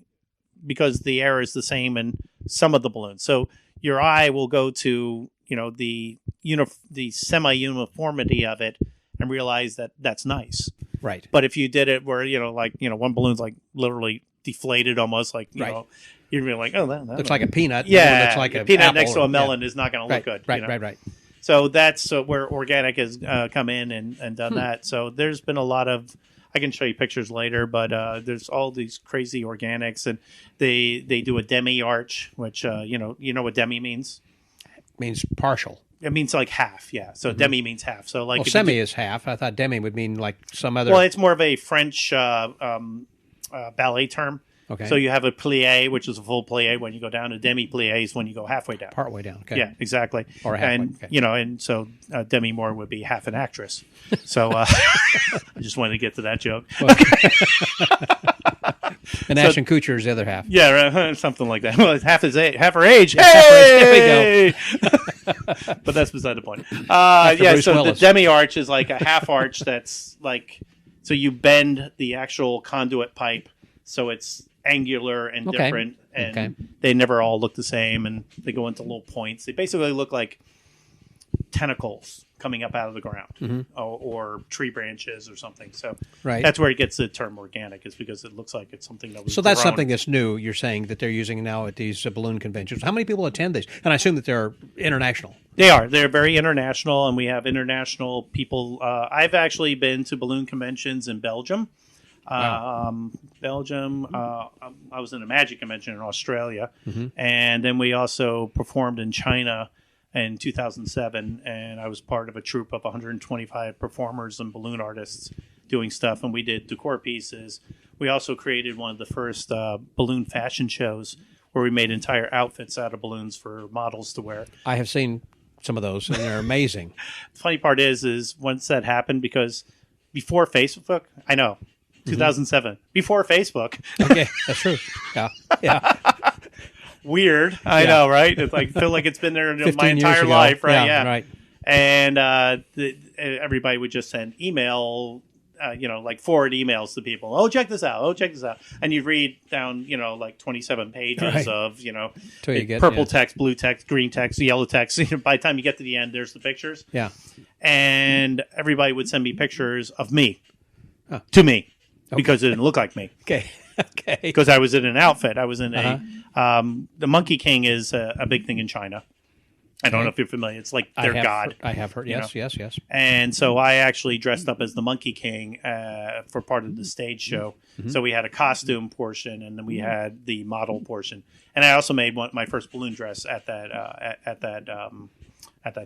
because the air is the same in some of the balloons. So your eye will go to, you know, the semi-uniformity of it and realize that that's nice. Right. But if you did it where, you know, like, you know, one balloon's like literally deflated almost, like, you know, you'd be like, oh, that looks like a peanut. Yeah. Looks like a a peanut next to a melon is not going to look good. Right. So that's where organic has come in and done that. So there's been a lot of, I can show you pictures later, but there's all these crazy organics, and they do a demi arch, which, you know what demi means? It means partial. It means like half, yeah. So demi means half. So like semi is half. I thought demi would mean like some other. Well, it's more of a French ballet term. Okay. So you have a plie, which is a full plie when you go down. A demi plie is when you go halfway down. Part way down. Okay. Yeah, exactly. Or halfway. And okay. you know, and so Demi Moore would be half an actress. So I just wanted to get to that joke. And Ashton Kutcher is the other half. Yeah, something like that. Well, it's half her age. Yeah, Hey! there we go. But that's beside the point. Yeah, so Willis. the demi arch is like a half arch that's like, so you bend the actual conduit pipe so it's angular and different, and they never all look the same, and they go into little points. They basically look like tentacles coming up out of the ground, or tree branches or something. So that's where it gets the term organic, is because it looks like it's something that was that's grown. something that's new, you're saying, that they're using now at these balloon conventions. How many people attend these? And I assume that they're international. They are. They're very international, and we have international people. I've actually been to balloon conventions in Belgium. Wow. Belgium. I was in a magic convention in Australia, and then we also performed in China in 2007, and I was part of a troupe of 125 performers and balloon artists doing stuff, and we did decor pieces. We also created one of the first balloon fashion shows where we made entire outfits out of balloons for models to wear. I have seen some of those, and they're amazing. The funny part is once that happened, because before Facebook, I know, 2007, before Facebook. Okay, that's true. Yeah. Weird. I know, right? It's like, feel like it's been there my entire life, right? Yeah, right. And everybody would just send email, like forward emails to people. Oh, check this out. Oh, check this out. And you'd read down, like 27 pages of, Till you get, purple text, blue text, green text, yellow text. By the time you get to the end, there's the pictures. Yeah. And everybody would send me pictures of me to me because it didn't look like me. Okay. Because I was in an outfit. I was in the Monkey King is a big thing in China. I don't know if you're familiar. It's like their god. I have heard. Yes. And so I actually dressed up as the Monkey King for part of the stage show. So we had a costume portion, and then we had the model portion. And I also made my first balloon dress at that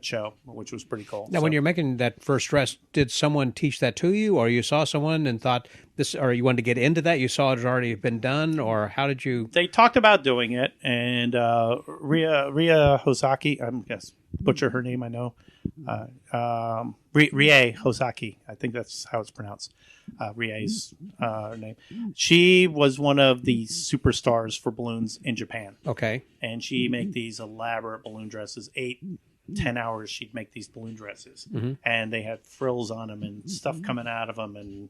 show, which was pretty cool. Now, when you're making that first dress, did someone teach that to you, or you saw someone and thought this, or you wanted to get into that? You saw it had already been done, or how did you? They talked about doing it, and Ria Hosaki, I'm butcher her name, I know. Rie Hosaki, I think that's how it's pronounced. Rie's her name. She was one of the superstars for balloons in Japan. Okay. And she make these elaborate balloon dresses. 8-10 hours she'd make these balloon dresses, and they had frills on them and stuff coming out of them, and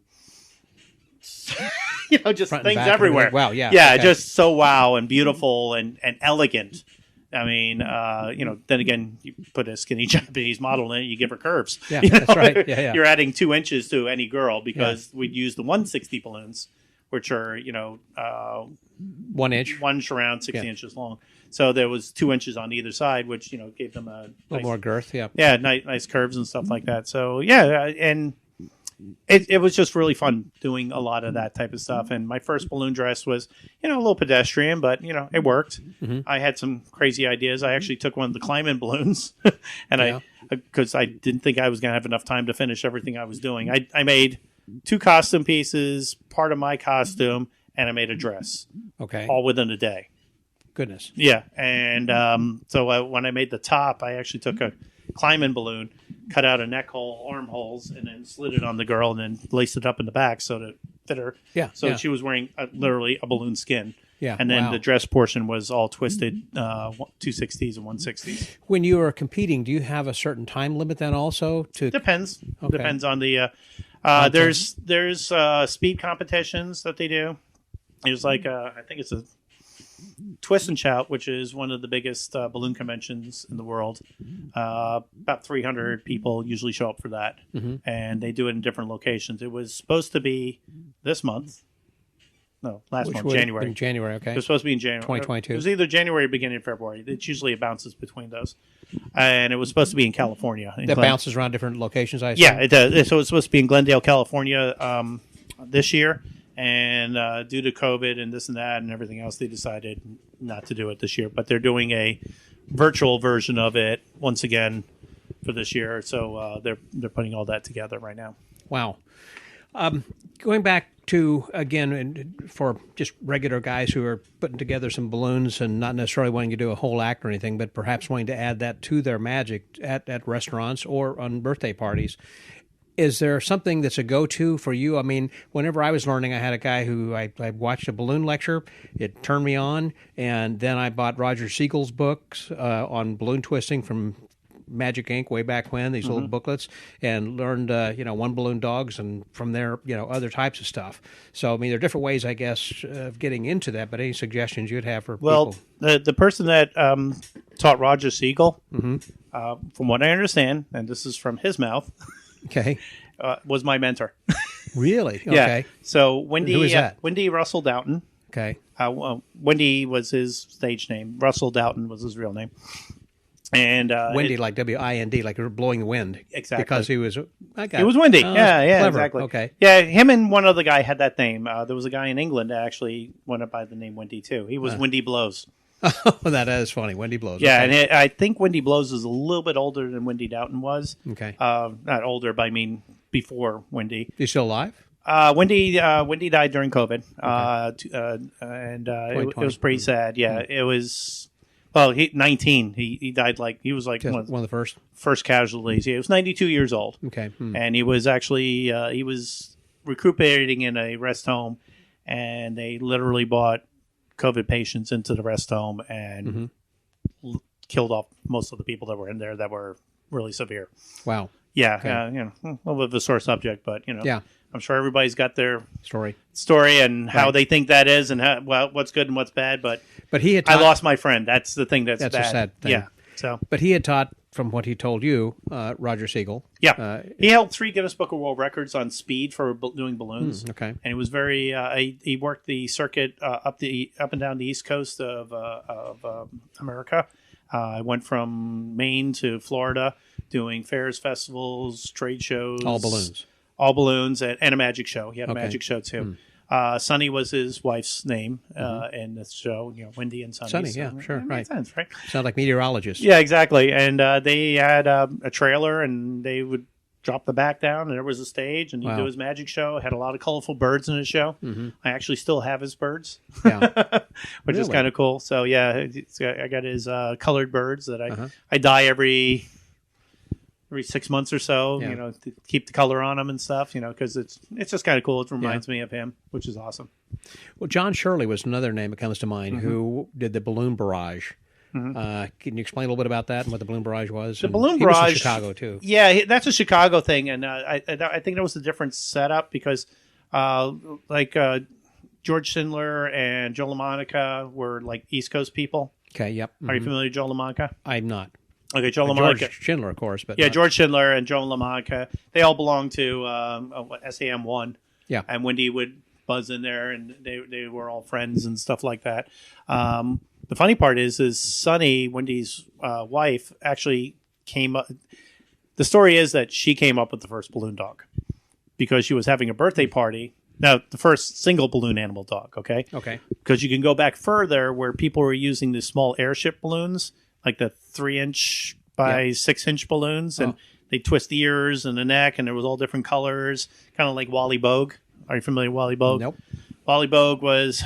just front things and everywhere. Wow, yeah, okay. Just so wow and beautiful and elegant. I mean, then again, you put a skinny Japanese model in it, you give her curves. Yeah, that's right. Yeah. You're adding 2 inches to any girl because we'd use the 160 balloons, which are, 1 inch. One's around 60 inches long. So there was 2 inches on either side, which, gave them a little more girth. Yeah. Yeah, nice curves and stuff like that. So, yeah, and it was just really fun doing a lot of that type of stuff. And my first balloon dress was, a little pedestrian, but, it worked. Mm-hmm. I had some crazy ideas. I actually took one of the climb-in balloons, and because I didn't think I was going to have enough time to finish everything I was doing. I made 2 costume pieces, part of my costume, and I made a dress. Okay. All within a day. Goodness. Yeah. And so when I made the top, I actually took a climb-in balloon, cut out a neck hole, armholes, and then slid it on the girl and then laced it up in the back so to fit her. Yeah. So she was wearing literally a balloon skin. Yeah. And then the dress portion was all twisted 260s and 160s. When you are competing, do you have a certain time limit then also? Depends. Okay. Depends on the... There's speed competitions that they do. There's I think it's a Twist and Shout, which is one of the biggest balloon conventions in the world. About 300 people usually show up for that, and they do it in different locations. It was supposed to be this month. No, last month, January. In January, okay. It was supposed to be in January. 2022. It was either January or beginning of February. It bounces between those. And it was supposed to be in California. Bounces around different locations, I assume? Yeah, it does. So it's supposed to be in Glendale, California this year. And due to COVID and this and that and everything else, they decided not to do it this year. But they're doing a virtual version of it once again for this year. So they're putting all that together right now. Wow. Going back to, again, for just regular guys who are putting together some balloons and not necessarily wanting to do a whole act or anything, but perhaps wanting to add that to their magic at restaurants or on birthday parties, is there something that's a go-to for you? I mean, whenever I was learning, I had a guy who I watched a balloon lecture. It turned me on, and then I bought Roger Siegel's books on balloon twisting from Magic Inc. way back when, these little booklets, and learned, one balloon dogs, and from there, other types of stuff. So, I mean, there are different ways, I guess, of getting into that, but any suggestions you'd have for people? Well, the person that taught Roger Siegel, from what I understand, and this is from his mouth, okay, was my mentor. Really? Okay. Yeah. So Wendy, who is that? Wendy Russell Doughton. Okay. Wendy was his stage name. Russell Doughton was his real name. And Wendy, like W-I-N-D, like you're blowing the wind. Exactly. Because he was... It was Wendy. Yeah, clever. exactly. Okay. Yeah, him and one other guy had that name. There was a guy in England that actually went up by the name Wendy, too. He was Wendy Blows. Oh, that is funny. Wendy Blows. Yeah, okay. and I think Wendy Blows is a little bit older than Wendy Doughton was. Okay. Not older, but I mean before Wendy. Is still alive? Wendy died during COVID, and it was pretty sad. Yeah, it was. Well, 19. He died he was like one of the first casualties. He was 92 years old. Okay, and he was actually he was recuperating in a rest home, and they literally brought COVID patients into the rest home and killed off most of the people that were in there that were really severe. Wow. Yeah, okay. A little bit of a sore subject, but yeah. I'm sure everybody's got their story and how they think that is, and what's good and what's bad. But he had I lost my friend. That's the thing that's bad. a sad thing. Yeah. So, but he had taught, from what he told you, Roger Siegel. Yeah. He held 3 Guinness Book of World Records on speed for doing balloons. Okay. And it was very. He worked the circuit up and down the East Coast of America. I went from Maine to Florida, doing fairs, festivals, trade shows. All balloons, and a magic show. He had a magic show, too. Sonny was his wife's name in this show, Wendy and Sonny. Sonny, yeah, sure, right. Makes sense, right? Sound like meteorologists. Yeah, exactly. And they had a trailer, and they would drop the back down, and there was a stage, and he'd do his magic show. Had a lot of colorful birds in his show. I actually still have his birds, which is kind of cool. So, yeah, I got his colored birds that I dye every 6 months or so, to keep the color on them and stuff, because it's just kind of cool. It reminds me of him, which is awesome. Well, John Shirley was another name that comes to mind who did the balloon barrage. Can you explain a little bit about that and what the balloon barrage was? The balloon barrage, he was in Chicago too. Yeah, that's a Chicago thing, and I think that was a different setup because, George Sindler and Joe LaMonica were like East Coast people. Okay, yep. Are you familiar with Joe LaMonica? I'm not. Okay, Joe LaMonica. George Schindler, of course. But yeah, George Schindler and Joe LaMonica. They all belong to SAM1. Yeah. And Wendy would buzz in there, and they were all friends and stuff like that. The funny part is Sunny, Wendy's wife, actually came up. The story is that she came up with the first balloon dog because she was having a birthday party. Now, the first single balloon animal dog, okay? Okay. Because you can go back further where people were using the small airship balloons, like the 3-inch by 6-inch balloons, and they twist the ears and the neck, and there was all different colors, kind of like Wally Bogue. Are you familiar with Wally Bogue? Nope. Wally Bogue was...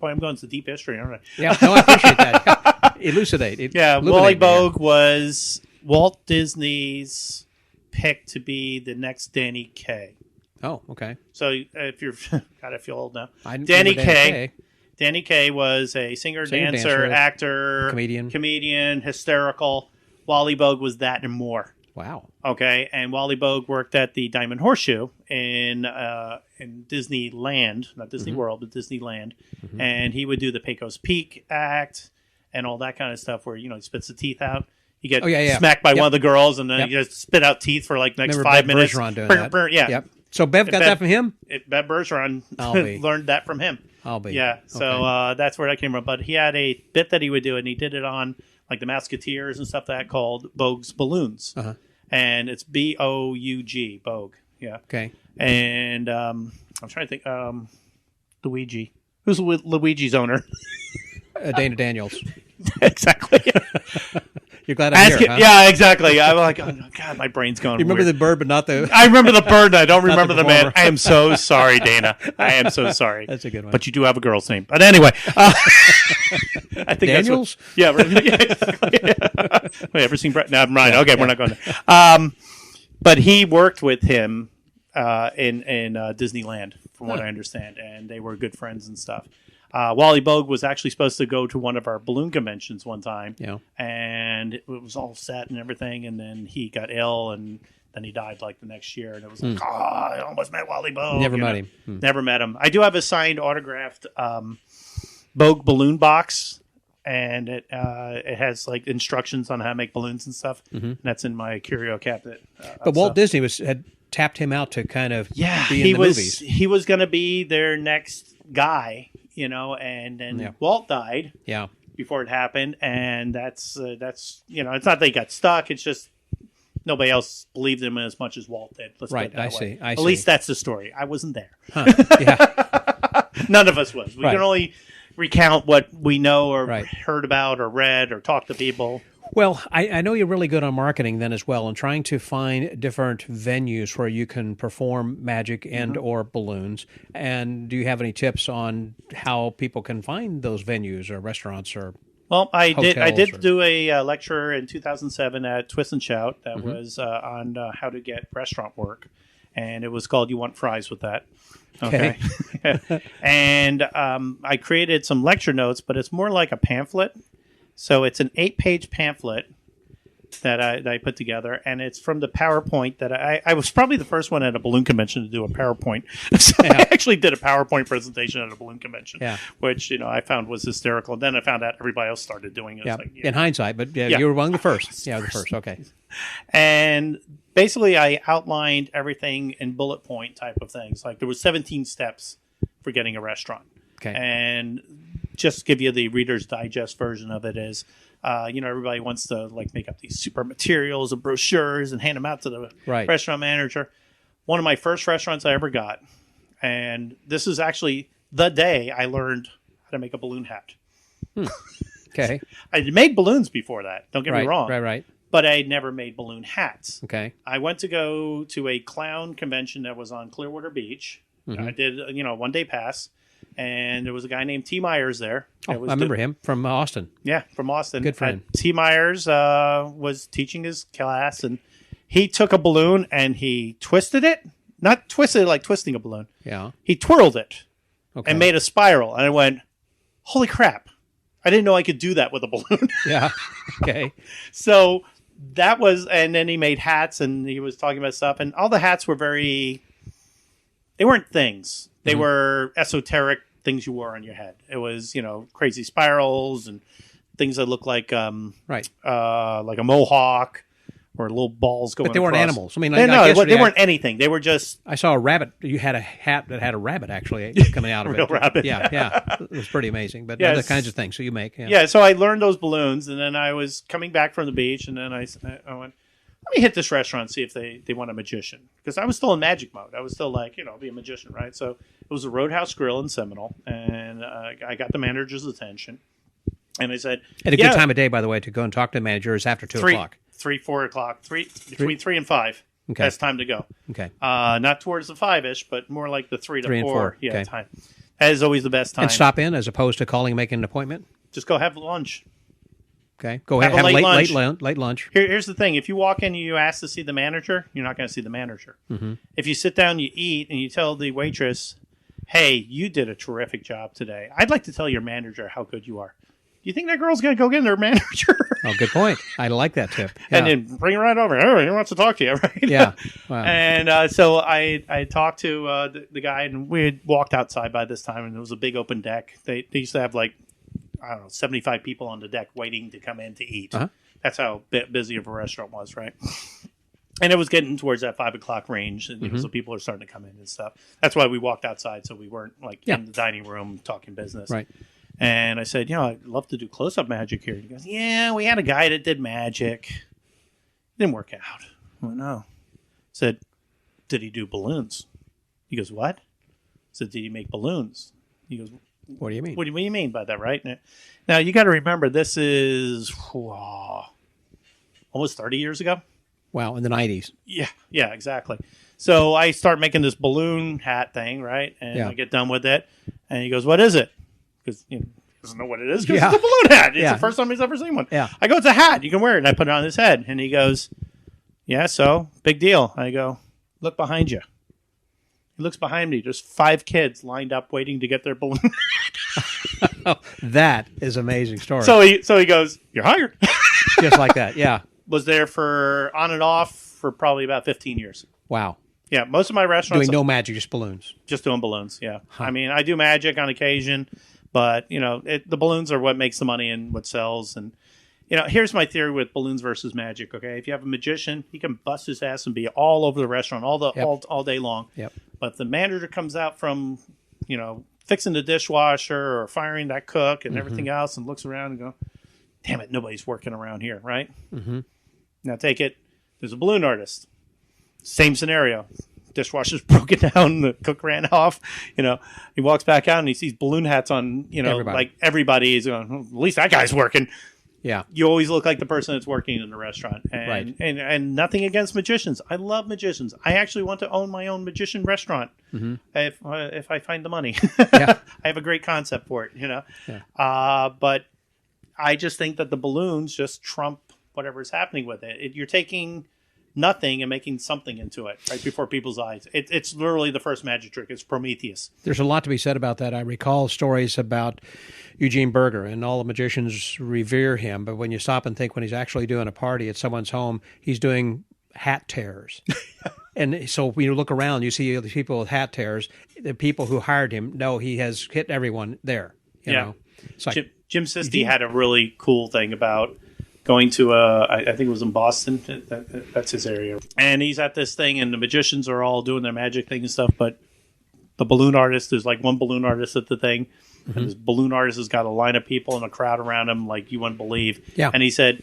Boy, I'm going to deep history, aren't I? Yeah, no, I appreciate that. Elucidate. Wally Bogue was Walt Disney's pick to be the next Danny Kaye. Oh, okay. So if you're... God, I feel old now. Danny Kaye. Danny Kaye was a singer, dancer, actor, comedian, hysterical. Wally Bogue was that and more. Wow. Okay, and Wally Bogue worked at the Diamond Horseshoe in Disneyland, not Disney World, but Disneyland, and he would do the Pecos Peak act and all that kind of stuff where, he spits the teeth out. You get smacked by one of the girls, and then you just spit out teeth for like next 5 minutes. Bergeron doing that. Yeah. Yep. So Bev got that from him? Bev Bergeron learned that from him. I'll be. Yeah, so that's where that came from. But he had a bit that he would do, and he did it on like the Musketeers and stuff that called Bogue's Balloons. And it's Boug, Bogue. Yeah. Okay. And I'm trying to think. Luigi. Who's Luigi's owner? Dana Daniels. Exactly. You're glad I'm here, huh? Yeah, exactly. I'm like, oh, God, my brain's going. You remember the bird, but not the... I remember the bird. I don't remember the man. I am so sorry, Dana. I am so sorry. That's a good one. But you do have a girl's name. But anyway. I think Daniels? That's what, yeah. Wait, ever seen Brett? No, Ryan. Okay, we're not going there. But he worked with him in Disneyland, from what I understand. And they were good friends and stuff. Wally Bogue was actually supposed to go to one of our balloon conventions one time, and it was all set and everything, and then he got ill, and then he died like the next year, and it was like, I almost met Wally Bogue. Never met him. Never met him. I do have a signed, autographed Bogue balloon box, and it has like instructions on how to make balloons and stuff. And that's in my curio cabinet. But Walt Disney had tapped him out to kind of be in the movies. He was going to be their next guy. And then Walt died before it happened, and that's it's not that he got stuck. It's just nobody else believed him as much as Walt did. Let's right, put it that way. I see. At least that's the story. I wasn't there. Huh. Yeah. None of us was. We can only recount what we know or heard about or read or talked to people. Well, I know you're really good on marketing then as well, and trying to find different venues where you can perform magic and or balloons. And do you have any tips on how people can find those venues or restaurants or Well, I did do a lecture in 2007 at Twist and Shout that was on how to get restaurant work, and it was called "You Want Fries with That." Okay. And I created some lecture notes, but it's more like a pamphlet. So it's an 8-page pamphlet that I put together, and it's from the PowerPoint that I was probably the first one at a balloon convention to do a PowerPoint. So I actually did a PowerPoint presentation at a balloon convention, which I found was hysterical. And then I found out everybody else started doing it. Like, in hindsight, but you were among the first. The first. Okay. And basically, I outlined everything in bullet point type of things. Like there was 17 steps for getting a restaurant. Okay. And just to give you the Reader's Digest version of it is, everybody wants to make up these super materials and brochures and hand them out to the restaurant manager. One of my first restaurants I ever got, and this is actually the day I learned how to make a balloon hat. Okay. I'd made balloons before that. Don't get me wrong. Right. But I had never made balloon hats. Okay. I went to go to a clown convention that was on Clearwater Beach. I did, a 1-day pass. And there was a guy named T. Myers there. I remember him from Austin. Yeah, from Austin. Good friend. T. Myers was teaching his class, and he took a balloon and he twisted it. Not twisted it like twisting a balloon. Yeah. He twirled it and made a spiral. And I went, holy crap. I didn't know I could do that with a balloon. Yeah. Okay. So that was, and then he made hats, and he was talking about stuff. And all the hats were they weren't things. They were esoteric things you wore on your head. It was, crazy spirals and things that look like right, like a mohawk or little balls going. But they weren't across. animals. I mean, they weren't anything. They were just. I saw a rabbit. You had a hat that had a rabbit actually coming out of Real it. Rabbit. Yeah, it was pretty amazing. But other kinds of things. So you make. Yeah. So I learned those balloons, and then I was coming back from the beach, and then I went, let me hit this restaurant and see if they want a magician, because I was still in magic mode. I was still like, be a magician, right? So it was a Roadhouse Grill in Seminole, and I got the manager's attention, and I said, "At a good time of day, by the way, to go and talk to the manager is after 2 o'clock, 4 o'clock, between 3 and 5. Okay, that's time to go. Okay, not towards the 5-ish, but more like the 3 to 3 and 4. Yeah, okay. Time. That is always the best time. And stop in as opposed to calling and making an appointment. Just go have lunch. Okay, go ahead. Have a late lunch. Here's the thing: if you walk in and you ask to see the manager, you're not going to see the manager. Mm-hmm. If you sit down, you eat, and you tell the waitress, "Hey, you did a terrific job today. I'd like to tell your manager how good you are." Do you think that girl's going to go get their manager? Oh, good point. I like that tip. Yeah. And then bring her right over. Oh, he wants to talk to you, right? Yeah. Wow. And so I talked to the guy, and we had walked outside by this time, and there was a big open deck. They used to have 75 people on the deck waiting to come in to eat. Uh-huh. That's how busy of a restaurant was, right? And it was getting towards that 5 o'clock range, and so people are starting to come in and stuff. That's why we walked outside, so we weren't in the dining room talking business. Right. And I said, I'd love to do close-up magic here. He goes, yeah, we had a guy that did magic. It didn't work out. I went, no. I said, did he do balloons? He goes, what? I said, did he make balloons? He goes, what do you mean? What do you mean by that, right? Now, you got to remember, this is almost 30 years ago. Wow, in the 90s. Yeah, exactly. So I start making this balloon hat thing, right? And I get done with it. And he goes, what is it? Because he doesn't know what it is, because it's a balloon hat. It's the first time he's ever seen one. Yeah. I go, it's a hat. You can wear it. And I put it on his head. And he goes, yeah, so big deal. I go, look behind you. He looks behind me. There's 5 kids lined up waiting to get their balloon. Oh, that is an amazing story. So he goes, you're hired. Just like that, yeah. Was there for on and off for probably about 15 years. Wow. Yeah, most of my restaurants... Doing no magic, just balloons. Just doing balloons, yeah. Huh. I mean, I do magic on occasion, but, the balloons are what makes the money and what sells. And, here's my theory with balloons versus magic, okay? If you have a magician, he can bust his ass and be all over the restaurant all day long. Yep. But if the manager comes out from, fixing the dishwasher or firing that cook and everything else and looks around and go, damn it, nobody's working around here, right? Mm-hmm. Now take it, there's a balloon artist. Same scenario. Dishwasher's broken down, the cook ran off. He walks back out and he sees balloon hats on, everybody. Like everybody is going, well, at least that guy's working. Yeah. You always look like the person that's working in the restaurant. And, right. and nothing against magicians. I love magicians. I actually want to own my own magician restaurant if I find the money. Yeah. I have a great concept for it, Yeah. But I just think that the balloons just trump whatever's happening with it. You're taking nothing and making something into it right before people's eyes. It's literally the first magic trick. It's Prometheus. There's a lot to be said about that. I recall stories about Eugene Berger, and all the magicians revere him. But when you stop and think, when he's actually doing a party at someone's home, he's doing hat tears. And so when you look around, you see these people with hat tears. The people who hired him know he has hit everyone there. You know? It's like, Jim Sisti had a really cool thing about going to I think it was in Boston. That's his area. And he's at this thing, and the magicians are all doing their magic thing and stuff. But the balloon artist, there's like one balloon artist at the thing. And this balloon artist has got a line of people and a crowd around him like you wouldn't believe. Yeah. And he said,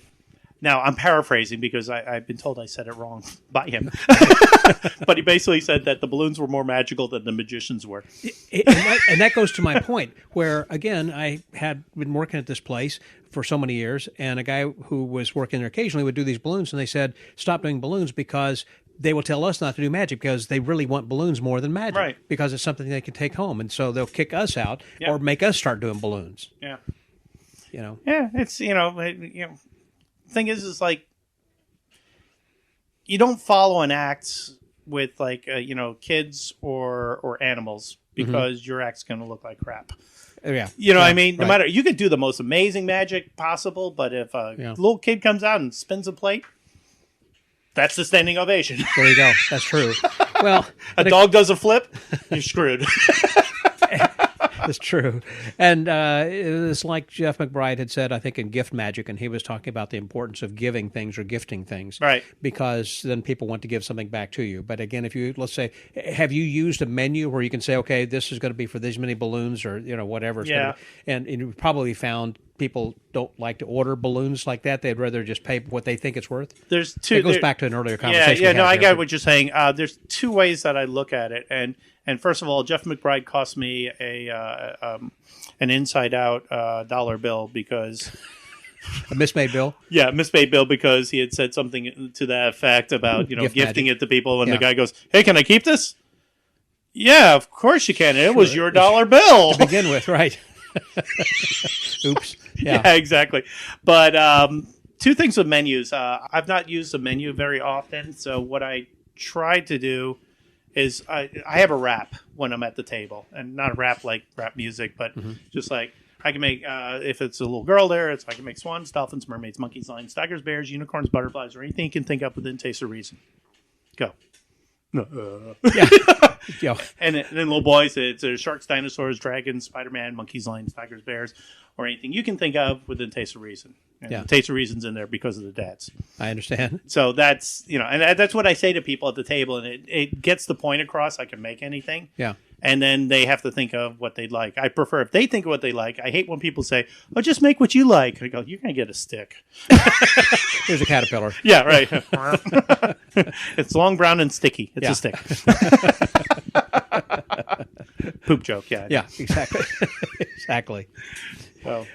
now I'm paraphrasing because I've been told I said it wrong by him. But he basically said that the balloons were more magical than the magicians were. And that goes to my point where, again, I had been working at this place for so many years, and a guy who was working there occasionally would do these balloons, and they said, stop doing balloons because they will tell us not to do magic because they really want balloons more than magic. Right. Because it's something they can take home. And so they'll kick us out or make us start doing balloons. Yeah. Yeah, it's, thing is like, you don't follow an act with like, kids or animals because your act's going to look like crap. Yeah. What I mean? No matter, you could do the most amazing magic possible, but if a little kid comes out and spins a plate, that's the standing ovation. There you go. That's true. Well, a dog does a flip, you're screwed. It's true. And it's like Jeff McBride had said, I think, in Gift Magic, and he was talking about the importance of giving things or gifting things. Right. Because then people want to give something back to you. But again, if you, let's say, have you used a menu where you can say, okay, this is going to be for these many balloons or, whatever. It's going to be, and you probably found people don't like to order balloons like that. They'd rather just pay what they think it's worth. There's two. It goes back to an earlier conversation. I get what you're saying. There's two ways that I look at it, and first of all, Jeff McBride cost me an inside out dollar bill because a mismade bill. Yeah, mismade bill because he had said something to that effect about gifting it to people, and the guy goes, "Hey, can I keep this?" Yeah, of course you can. It was your dollar bill to begin with, right? Oops. Yeah, exactly. But two things with menus. I've not used a menu very often, so what I try to do is I have a rap when I'm at the table, and not a rap like rap music, but just like I can make, if it's a little girl there, I can make swans, dolphins, mermaids, monkeys, lions, tigers, bears, unicorns, butterflies, or anything you can think of within taste or reason. Go. Yeah. And then little boys, it's sharks, dinosaurs, dragons, Spider-Man, monkeys, lions, tigers, bears, or anything you can think of within taste of reason. And the taste of reason's in there because of the dads. I understand. So that's, and that's what I say to people at the table, and it gets the point across. I can make anything. Yeah. And then they have to think of what they'd like. I prefer if they think of what they like. I hate when people say, "Oh, just make what you like." I go, "You're going to get a stick." Here's a caterpillar. Yeah, right. It's long, brown, and sticky. It's a stick. Poop joke, yeah. Yeah, exactly. Exactly. Well,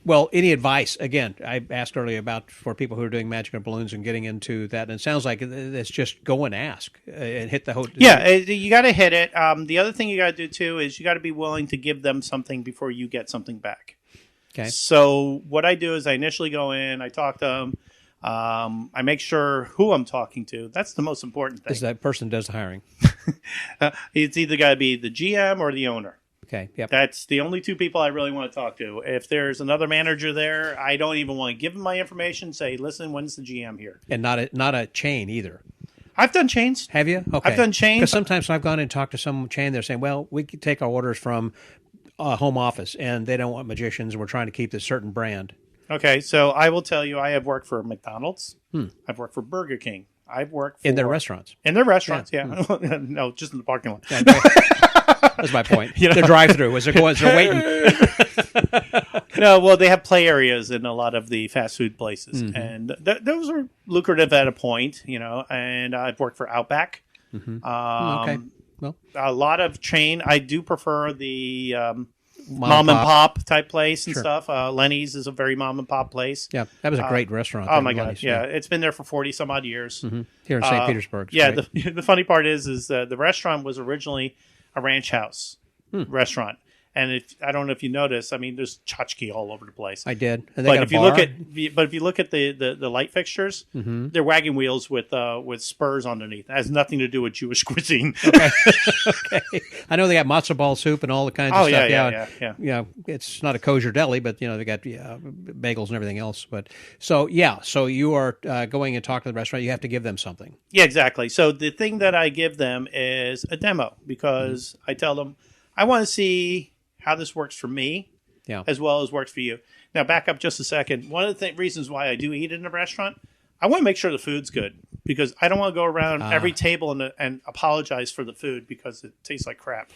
well, any advice? Again, I asked earlier about for people who are doing magic and balloons and getting into that, and it sounds like it's just go and ask and hit the hotel. Yeah, you got to hit it. The other thing you got to do too is you got to be willing to give them something before you get something back. Okay. So what I do is I initially go in, I talk to them, I make sure who I'm talking to. That's the most important thing. Is that person does the hiring? It's either got to be the GM or the owner. Okay. Yep. That's the only two people I really want to talk to. If there's another manager there, I don't even want to give them my information. Say, listen, when's the GM here? And not a chain either. I've done chains. Have you? Okay. I've done chains. Because sometimes when I've gone and talked to some chain, they're saying, well, we can take our orders from home office, and they don't want magicians, and we're trying to keep this certain brand. Okay, so I will tell you, I have worked for McDonald's. I've worked for Burger King. I've worked for... In their restaurants. In their restaurants, yeah. No, just in the parking lot. Yeah, okay. That's my point. The drive-through as they're waiting. No, well, they have play areas in a lot of the fast food places, and those are lucrative at a point, And I've worked for Outback. Okay. Well, a lot of chain. I do prefer the mom and pop type place and stuff. Lenny's is a very mom and pop place. Yeah, that was a great restaurant. Oh my gosh, yeah, it's been there for 40 some odd years here in St. Petersburg. Yeah, the funny part is the restaurant was originally a ranch house restaurant, and I don't know if you noticed. I mean, there's tchotchke all over the place. I did. And but if you look at the light fixtures, they're wagon wheels with spurs underneath. It has nothing to do with Jewish cuisine. Okay. Okay. I know they got matzo ball soup and all the kinds of stuff. Yeah. Yeah, it's not a kosher deli, but they got bagels and everything else. But so you are going and talking to the restaurant. You have to give them something. Yeah, exactly. So the thing that I give them is a demo because I tell them I want to see how this works for me, as well as works for you. Now, back up just a second. One of the reasons why I do eat in a restaurant, I want to make sure the food's good because I don't want to go around every table and apologize for the food because it tastes like crap.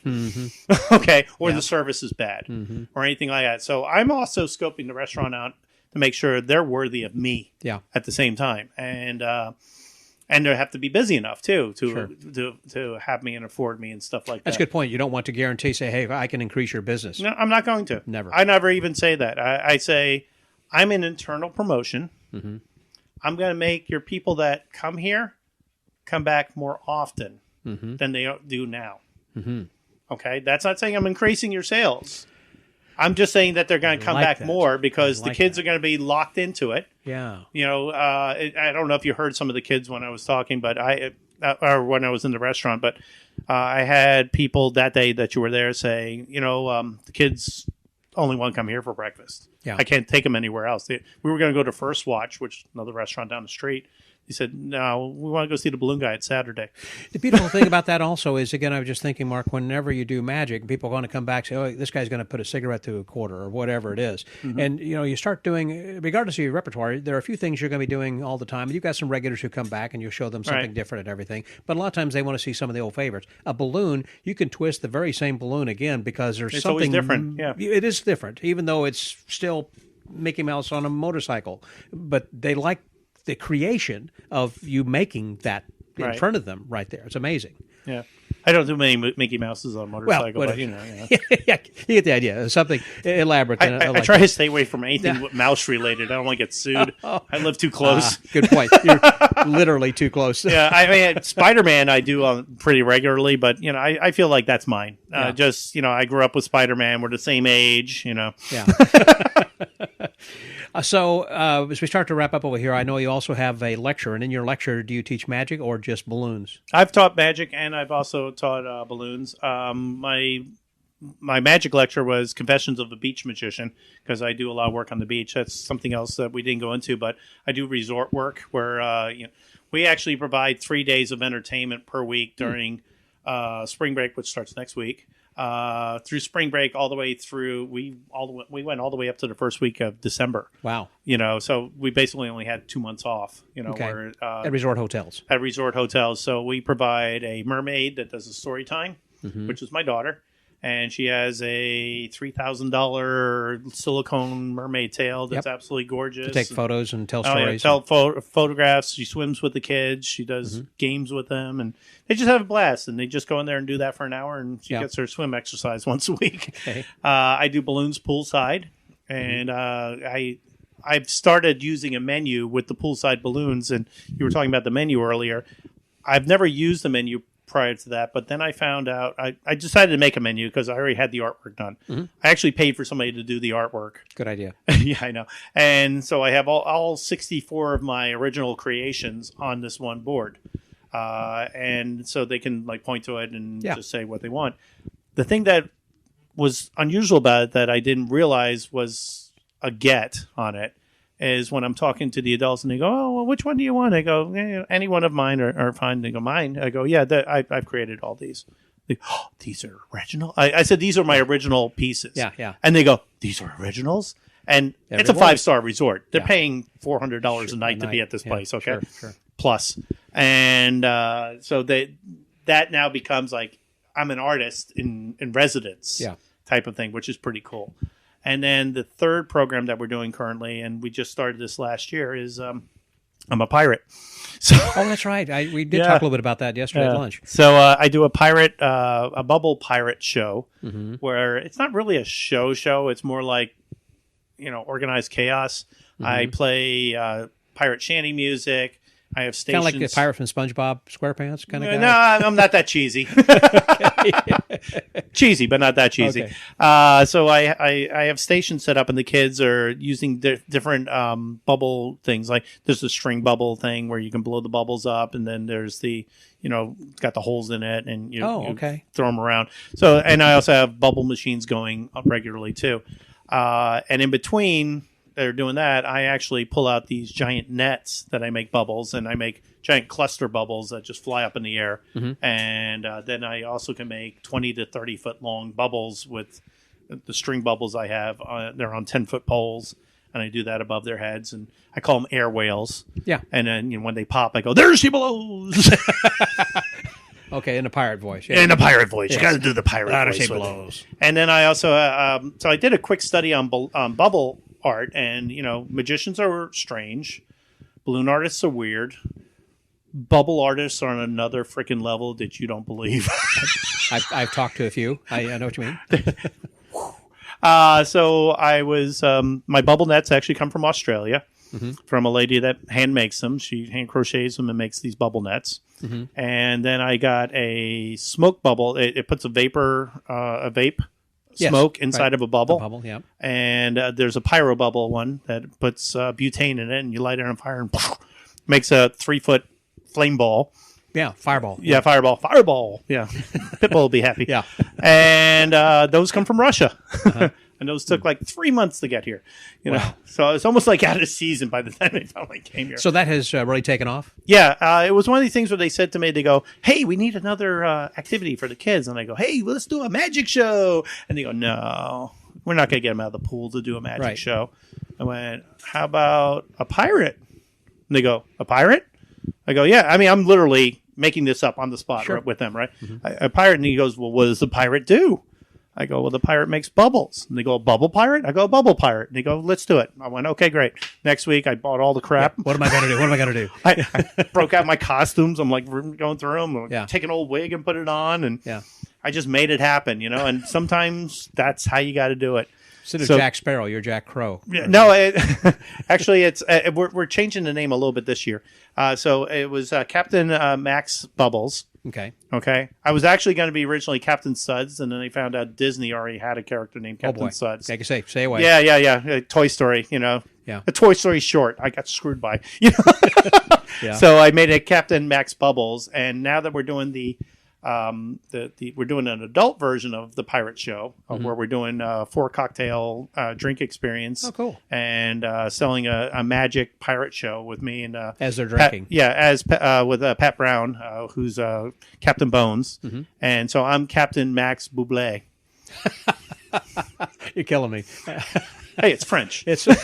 Okay, or the service is bad or anything like that. So I'm also scoping the restaurant out to make sure they're worthy of me at the same time. And they have to be busy enough too to have me and afford me and stuff like that. That's a good point. You don't want to guarantee, say, hey, I can increase your business. No, I'm not going to. Never. I never even say that. I say I'm an internal promotion. I'm going to make your people that come here come back more often than they do now. Okay, that's not saying I'm increasing your sales. I'm just saying that they're going to come back more because the kids are going to be locked into it. Yeah. I don't know if you heard some of the kids when I was talking, but or when I was in the restaurant, but I had people that day that you were there saying, the kids only want to come here for breakfast. Yeah. I can't take them anywhere else. We were going to go to First Watch, which is another restaurant down the street. He said, no, we want to go see the balloon guy. It's Saturday. The beautiful thing about that also is, again, I was just thinking, Mark, whenever you do magic, people are going to come back and say, oh, this guy's going to put a cigarette to a quarter or whatever it is. Mm-hmm. And, you start doing, regardless of your repertoire, there are a few things you're going to be doing all the time. You've got some regulars who come back and you show them something different and everything. But a lot of times they want to see some of the old favorites. A balloon, you can twist the very same balloon again because it's something always different. Yeah. It is different, even though it's still Mickey Mouse on a motorcycle. But they like the creation of you making that in front of them right there. It's amazing. Yeah. I don't do many Mickey Mouses on a motorcycle, but yeah, you get the idea. Something elaborate. I try to stay away from anything mouse related. I don't want to get sued. I live too close. Good point. You're literally too close. Yeah, I mean, Spider-Man I do pretty regularly, but I feel like that's mine. I grew up with Spider-Man. We're the same age. Yeah. So as we start to wrap up over here, I know you also have a lecture, and in your lecture, do you teach magic or just balloons? I've taught magic, and I've also taught balloons. My magic lecture was Confessions of a Beach Magician, because I do a lot of work on the beach. That's something else that we didn't go into, but I do resort work where we actually provide 3 days of entertainment per week during spring break, which starts next week. Through spring break all the way through, we went all the way up to the first week of December. Wow. So we basically only had 2 months off, okay. At resort hotels. At resort hotels. So we provide a mermaid that does a story time, which is my daughter. And she has a $3,000 silicone mermaid tail that's absolutely gorgeous. To take photos and tell stories. Photographs. She swims with the kids. She does games with them. And they just have a blast. And they just go in there and do that for an hour. And she gets her swim exercise once a week. Okay. I do balloons poolside. And I've started using a menu with the poolside balloons. And you were talking about the menu earlier. I've never used the menu prior to that, but then I found out I decided to make a menu because I already had the artwork done. I actually paid for somebody to do the artwork. Good idea. Yeah, I know. And so I have all 64 of my original creations on this one board, and so they can point to it and just say what they want. The thing that was unusual about it that I didn't realize was a get on it is when I'm talking to the adults and they go, oh, well, which one do you want? I go, any one of mine are fine. They go, mine? I go, yeah, I've created all these. They go, oh, these are original? I said, these are my original pieces. Yeah. And they go, these are originals? And it's a 5-star resort. They're paying $400 a night to be at this place, okay? Sure. Plus. And so that now becomes I'm an artist in residence type of thing, which is pretty cool. And then the third program that we're doing currently, and we just started this last year, is I'm a pirate. So, that's right. We did talk a little bit about that yesterday at lunch. So I do a bubble pirate show, where it's not really a show. It's more like, organized chaos. I play pirate shanty music. I have stations. Kind of like the pirate from SpongeBob SquarePants kind of guy? No, I'm not that cheesy. Cheesy, but not that cheesy. Okay. So I have stations set up, and the kids are using different bubble things. Like there's the string bubble thing where you can blow the bubbles up, and then there's the it's got the holes in it, and you throw them around. So, and I also have bubble machines going up regularly too. And in between they're doing that, I actually pull out these giant nets that I make bubbles, and I make giant cluster bubbles that just fly up in the air. And then I also can make 20 to 30 foot long bubbles with the string bubbles I have. They're on 10-foot poles, and I do that above their heads, and I call them air whales. Yeah. And then when they pop, I go, there she blows. Okay, in a pirate voice. Yeah. In a pirate voice. You got to do the pirate voice. She blows. And then I also, so I did a quick study on bubble art, and magicians are strange, balloon artists are weird, bubble artists are on another freaking level that you don't believe. I've talked to a few. I know what you mean. So I was my bubble nets actually come from Australia, from a lady that hand makes them. She hand crochets them and makes these bubble nets. And then I got a smoke bubble. It puts a vape smoke inside of a bubble. And there's a pyro bubble one that puts butane in it, and you light it on fire and makes a 3-foot flame ball. Yeah, fireball. Yeah, fireball. Yeah, Pitbull will be happy. Yeah. And those come from Russia. And those took like 3 months to get here, you know. So it's almost like out of season by the time they finally came here. So that has really taken off? Yeah. It was one of these things where they said to me, they go, hey, we need another activity for the kids. And I go, hey, let's do a magic show. And they go, no, we're not going to get them out of the pool to do a magic show. I went, how about a pirate? And they go, a pirate? I go, yeah. I mean, I'm literally making this up on the spot with them, right? Mm-hmm. A pirate. And he goes, well, what does the pirate do? I go, well, the pirate makes bubbles. And they go, a bubble pirate? I go, a bubble pirate. And they go, let's do it. I went, okay, great. Next week, I bought all the crap. Yeah. What am I going to do? What am I going to do? I broke out my costumes. I'm like going through them. Take an old wig and put it on. And I just made it happen, you know. And sometimes that's how you got to do it. Instead of Jack Sparrow, you're Jack Crow. No, actually, it's we're changing the name a little bit this year. So it was Captain Max Bubbles. Okay. I was actually going to be originally Captain Suds, and then they found out Disney already had a character named Captain Suds. Okay, say away. Yeah. Toy Story, you know. Yeah. A Toy Story short. I got screwed by. You know? So I made it Captain Max Bubbles, and now that we're doing we're doing an adult version of the pirate show where we're doing a 4 cocktail drink experience. Oh, cool! And selling a magic pirate show with me and as they're drinking. With Pat Brown, who's Captain Bones, and so I'm Captain Max Bublé. You're killing me. Hey, it's French. It's right.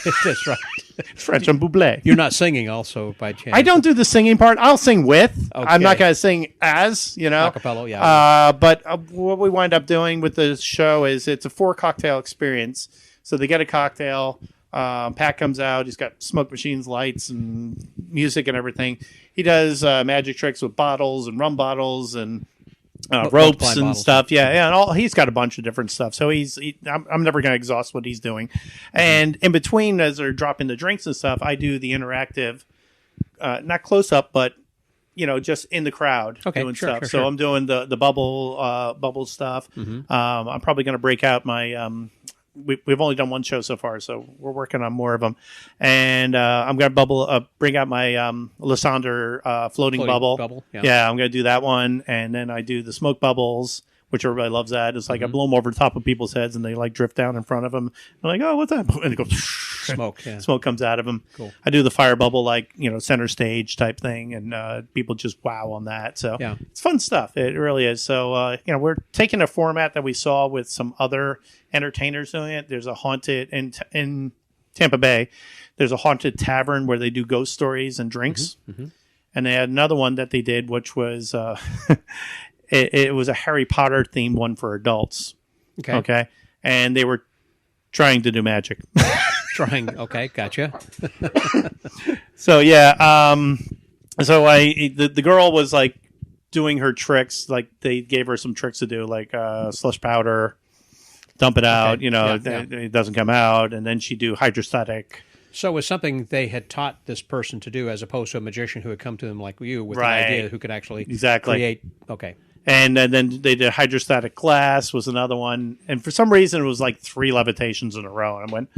It's French. I'm Bublé. You're not singing also by chance. I don't do the singing part. I'll sing with. Okay. I'm not going to sing as, you know. Acapella, yeah. But what we wind up doing with the show is it's a 4 cocktail experience. So they get a cocktail. Pat comes out. He's got smoke machines, lights, and music and everything. He does magic tricks with bottles and rum bottles and ropes and stuff. And he's got a bunch of different stuff. So I'm never going to exhaust what he's doing. And in between, as they're dropping the drinks and stuff, I do the interactive, not close up, but you know, just in the crowd doing stuff. Sure. So I'm doing the bubble stuff. Mm-hmm. I'm probably going to break out my. We've only done one show so far, so we're working on more of them. And I'm going to bring out my Lysander floating bubble. Yeah, I'm going to do that one. And then I do the smoke bubbles, which everybody loves that. It's like I blow them over the top of people's heads, and they like drift down in front of them. They're like, oh, what's that? And it goes, smoke. Yeah. Smoke comes out of them. Cool. I do the fire bubble, like, you know, center stage type thing, and people just wow on that. So it's fun stuff. It really is. So, you know, we're taking a format that we saw with some other entertainers doing it. There's a haunted in Tampa Bay. There's a haunted tavern where they do ghost stories and drinks. Mm-hmm. And they had another one that they did, which was it was a Harry Potter themed one for adults. Okay. And they were trying to do magic. Okay, gotcha. So so the girl was like doing her tricks, like they gave her some tricks to do, like slush powder, dump it out, you know, it doesn't come out, and then she'd do hydrostatic. So it was something they had taught this person to do, as opposed to a magician who had come to them like you with an idea who could actually create. Okay. And then they did hydrostatic glass was another one. And for some reason, it was like 3 levitations in a row. And I went,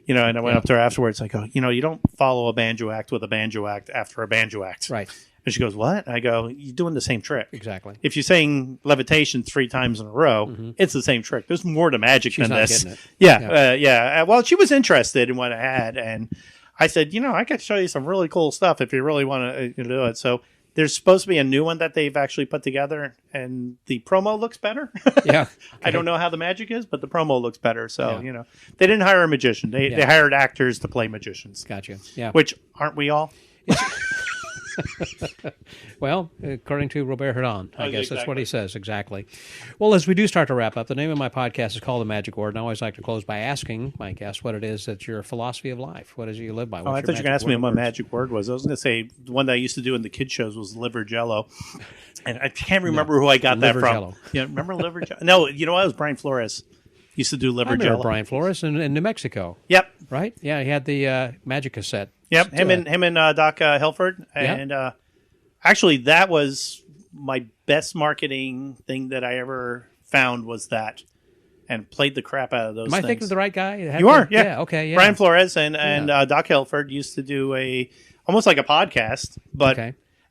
you know, up to her afterwards. I go, you know, you don't follow a banjo act with a banjo act after a banjo act. Right. And she goes, what? I go, you're doing the same trick. Exactly. If you're saying levitation 3 times in a row, it's the same trick. There's more to magic than this. Getting it. Yeah. Well, she was interested in what I had. And I said, you know, I could show you some really cool stuff if you really want to do it. So there's supposed to be a new one that they've actually put together, and the promo looks better. Yeah. Okay. I don't know how the magic is, but the promo looks better. So, you know, they didn't hire a magician. They hired actors to play magicians. Gotcha. Yeah. Which, aren't we all? Well, according to Robert Houdin, I guess that's what he says, exactly. Well, as we do start to wrap up, the name of my podcast is called The Magic Word, and I always like to close by asking my guests what it is that's your philosophy of life. What is it you live by? I thought you were going to ask me what my magic word was. I was going to say the one that I used to do in the kid shows was liver jello, and I can't remember who I got that from. Jello. Yeah, remember liver jello? No, you know what? It was Brian Flores. Used to do liver jello. Brian Flores in New Mexico. Yep. Right? Yeah, he had the magic cassette. Yep, him and Doc Helford. And actually, that was my best marketing thing that I ever found was that. And played the crap out of those things. Am I thinking of the right guy? You are, yeah. Yeah, okay, yeah. Brian Flores and Doc Helford used to do almost like a podcast, but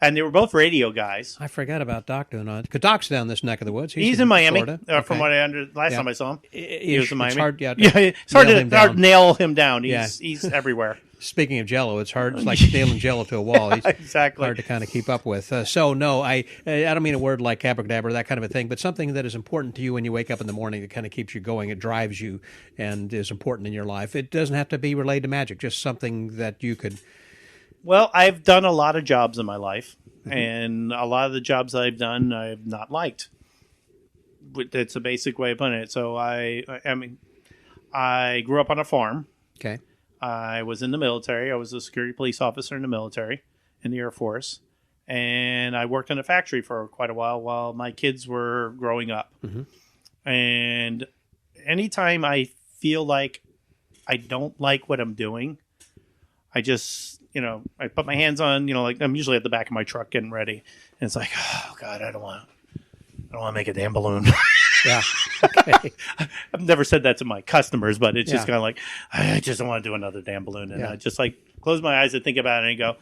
And they were both radio guys. I forgot about Doc doing it. Because Doc's down this neck of the woods. He's in Miami, Florida. From what I understood. Last time I saw him, he was in Miami. It's hard to nail him down. He's everywhere. Speaking of Jello, it's hard. It's like nailing Jello to a wall. It's exactly hard to kind of keep up with. So no, I don't mean a word like abracadabra, that kind of a thing, but something that is important to you when you wake up in the morning that kind of keeps you going. It drives you and is important in your life. It doesn't have to be related to magic. Just something that you could. Well, I've done a lot of jobs in my life, and a lot of the jobs I've done I've not liked. It's a basic way of putting it. So I grew up on a farm. Okay. I was in the military. I was a security police officer in the military, in the Air Force. And I worked in a factory for quite a while my kids were growing up. Mm-hmm. And anytime I feel like I don't like what I'm doing, I just, I put my hands on, like I'm usually at the back of my truck getting ready. And it's like, oh, God, I don't want to make a damn balloon. Yeah. Okay. I've never said that to my customers, but it's just kind of like, I just don't want to do another damn balloon. And I just like close my eyes and think about it and go,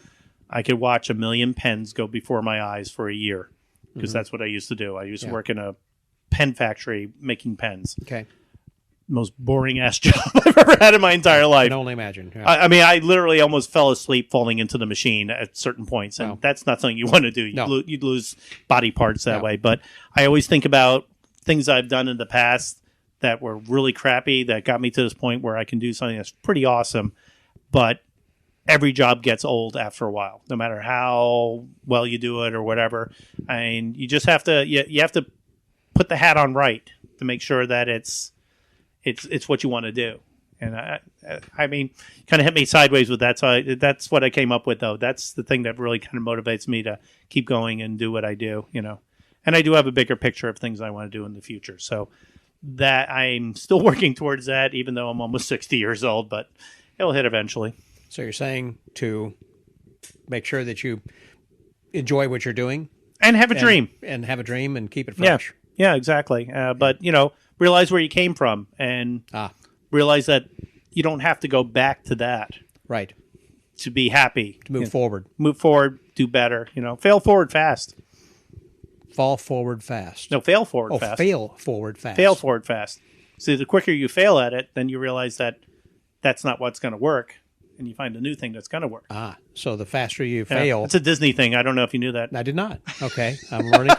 I could watch 1,000,000 pens go before my eyes for a year because that's what I used to do. I used to work in a pen factory making pens. Okay. Most boring ass job I've ever had in my entire life. I can only imagine. Yeah. I mean, I literally almost fell asleep falling into the machine at certain points, and that's not something you want to do. You'd lose body parts that way. But I always think about things I've done in the past that were really crappy that got me to this point where I can do something that's pretty awesome. But every job gets old after a while, no matter how well you do it or whatever. And you just have to you have to put the hat on right to make sure that it's what you want to do. And I mean, kind of hit me sideways with that. So that's what I came up with, though. That's the thing that really kind of motivates me to keep going and do what I do, And I do have a bigger picture of things I want to do in the future. So that I'm still working towards that, even though I'm almost 60 years old, but it'll hit eventually. So you're saying to make sure that you enjoy what you're doing. And have a dream. And have a dream and keep it fresh. Yeah, exactly. But, realize where you came from and realize that you don't have to go back to that. Right. To be happy. To move forward. Move forward, do better. Fail forward fast. Fall forward fast. No, fail forward fast. Fail forward fast. Fail forward fast. So the quicker you fail at it, then you realize that that's not what's going to work. And you find a new thing that's going to work. So the faster you fail. It's a Disney thing. I don't know if you knew that. I did not. Okay. I'm learning.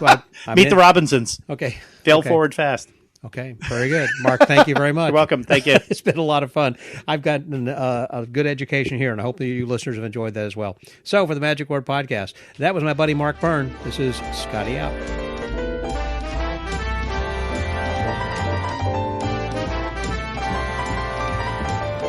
Meet the Robinsons. Okay. Fail forward fast. Okay. Very good. Mark, thank you very much. You're welcome. Thank you. It's been a lot of fun. I've gotten a good education here, and I hope that you listeners have enjoyed that as well. So for the Magic Word Podcast, that was my buddy Mark Byrne. This is Scotty out.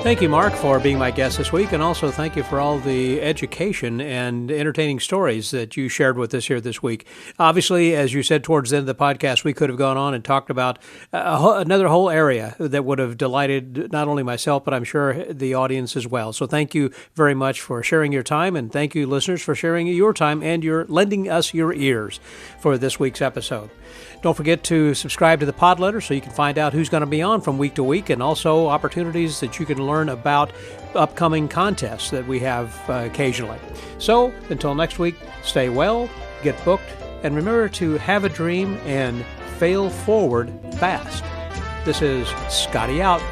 Thank you, Mark, for being my guest this week, and also thank you for all the education and entertaining stories that you shared with us here this week. Obviously, as you said towards the end of the podcast, we could have gone on and talked about another whole area that would have delighted not only myself, but I'm sure the audience as well. So thank you very much for sharing your time, and thank you, listeners, for sharing your time and your lending us your ears for this week's episode. Don't forget to subscribe to the pod letter so you can find out who's going to be on from week to week, and also opportunities that you can learn about upcoming contests that we have occasionally. So until next week, stay well, get booked, and remember to have a dream and fail forward fast. This is Scotty out.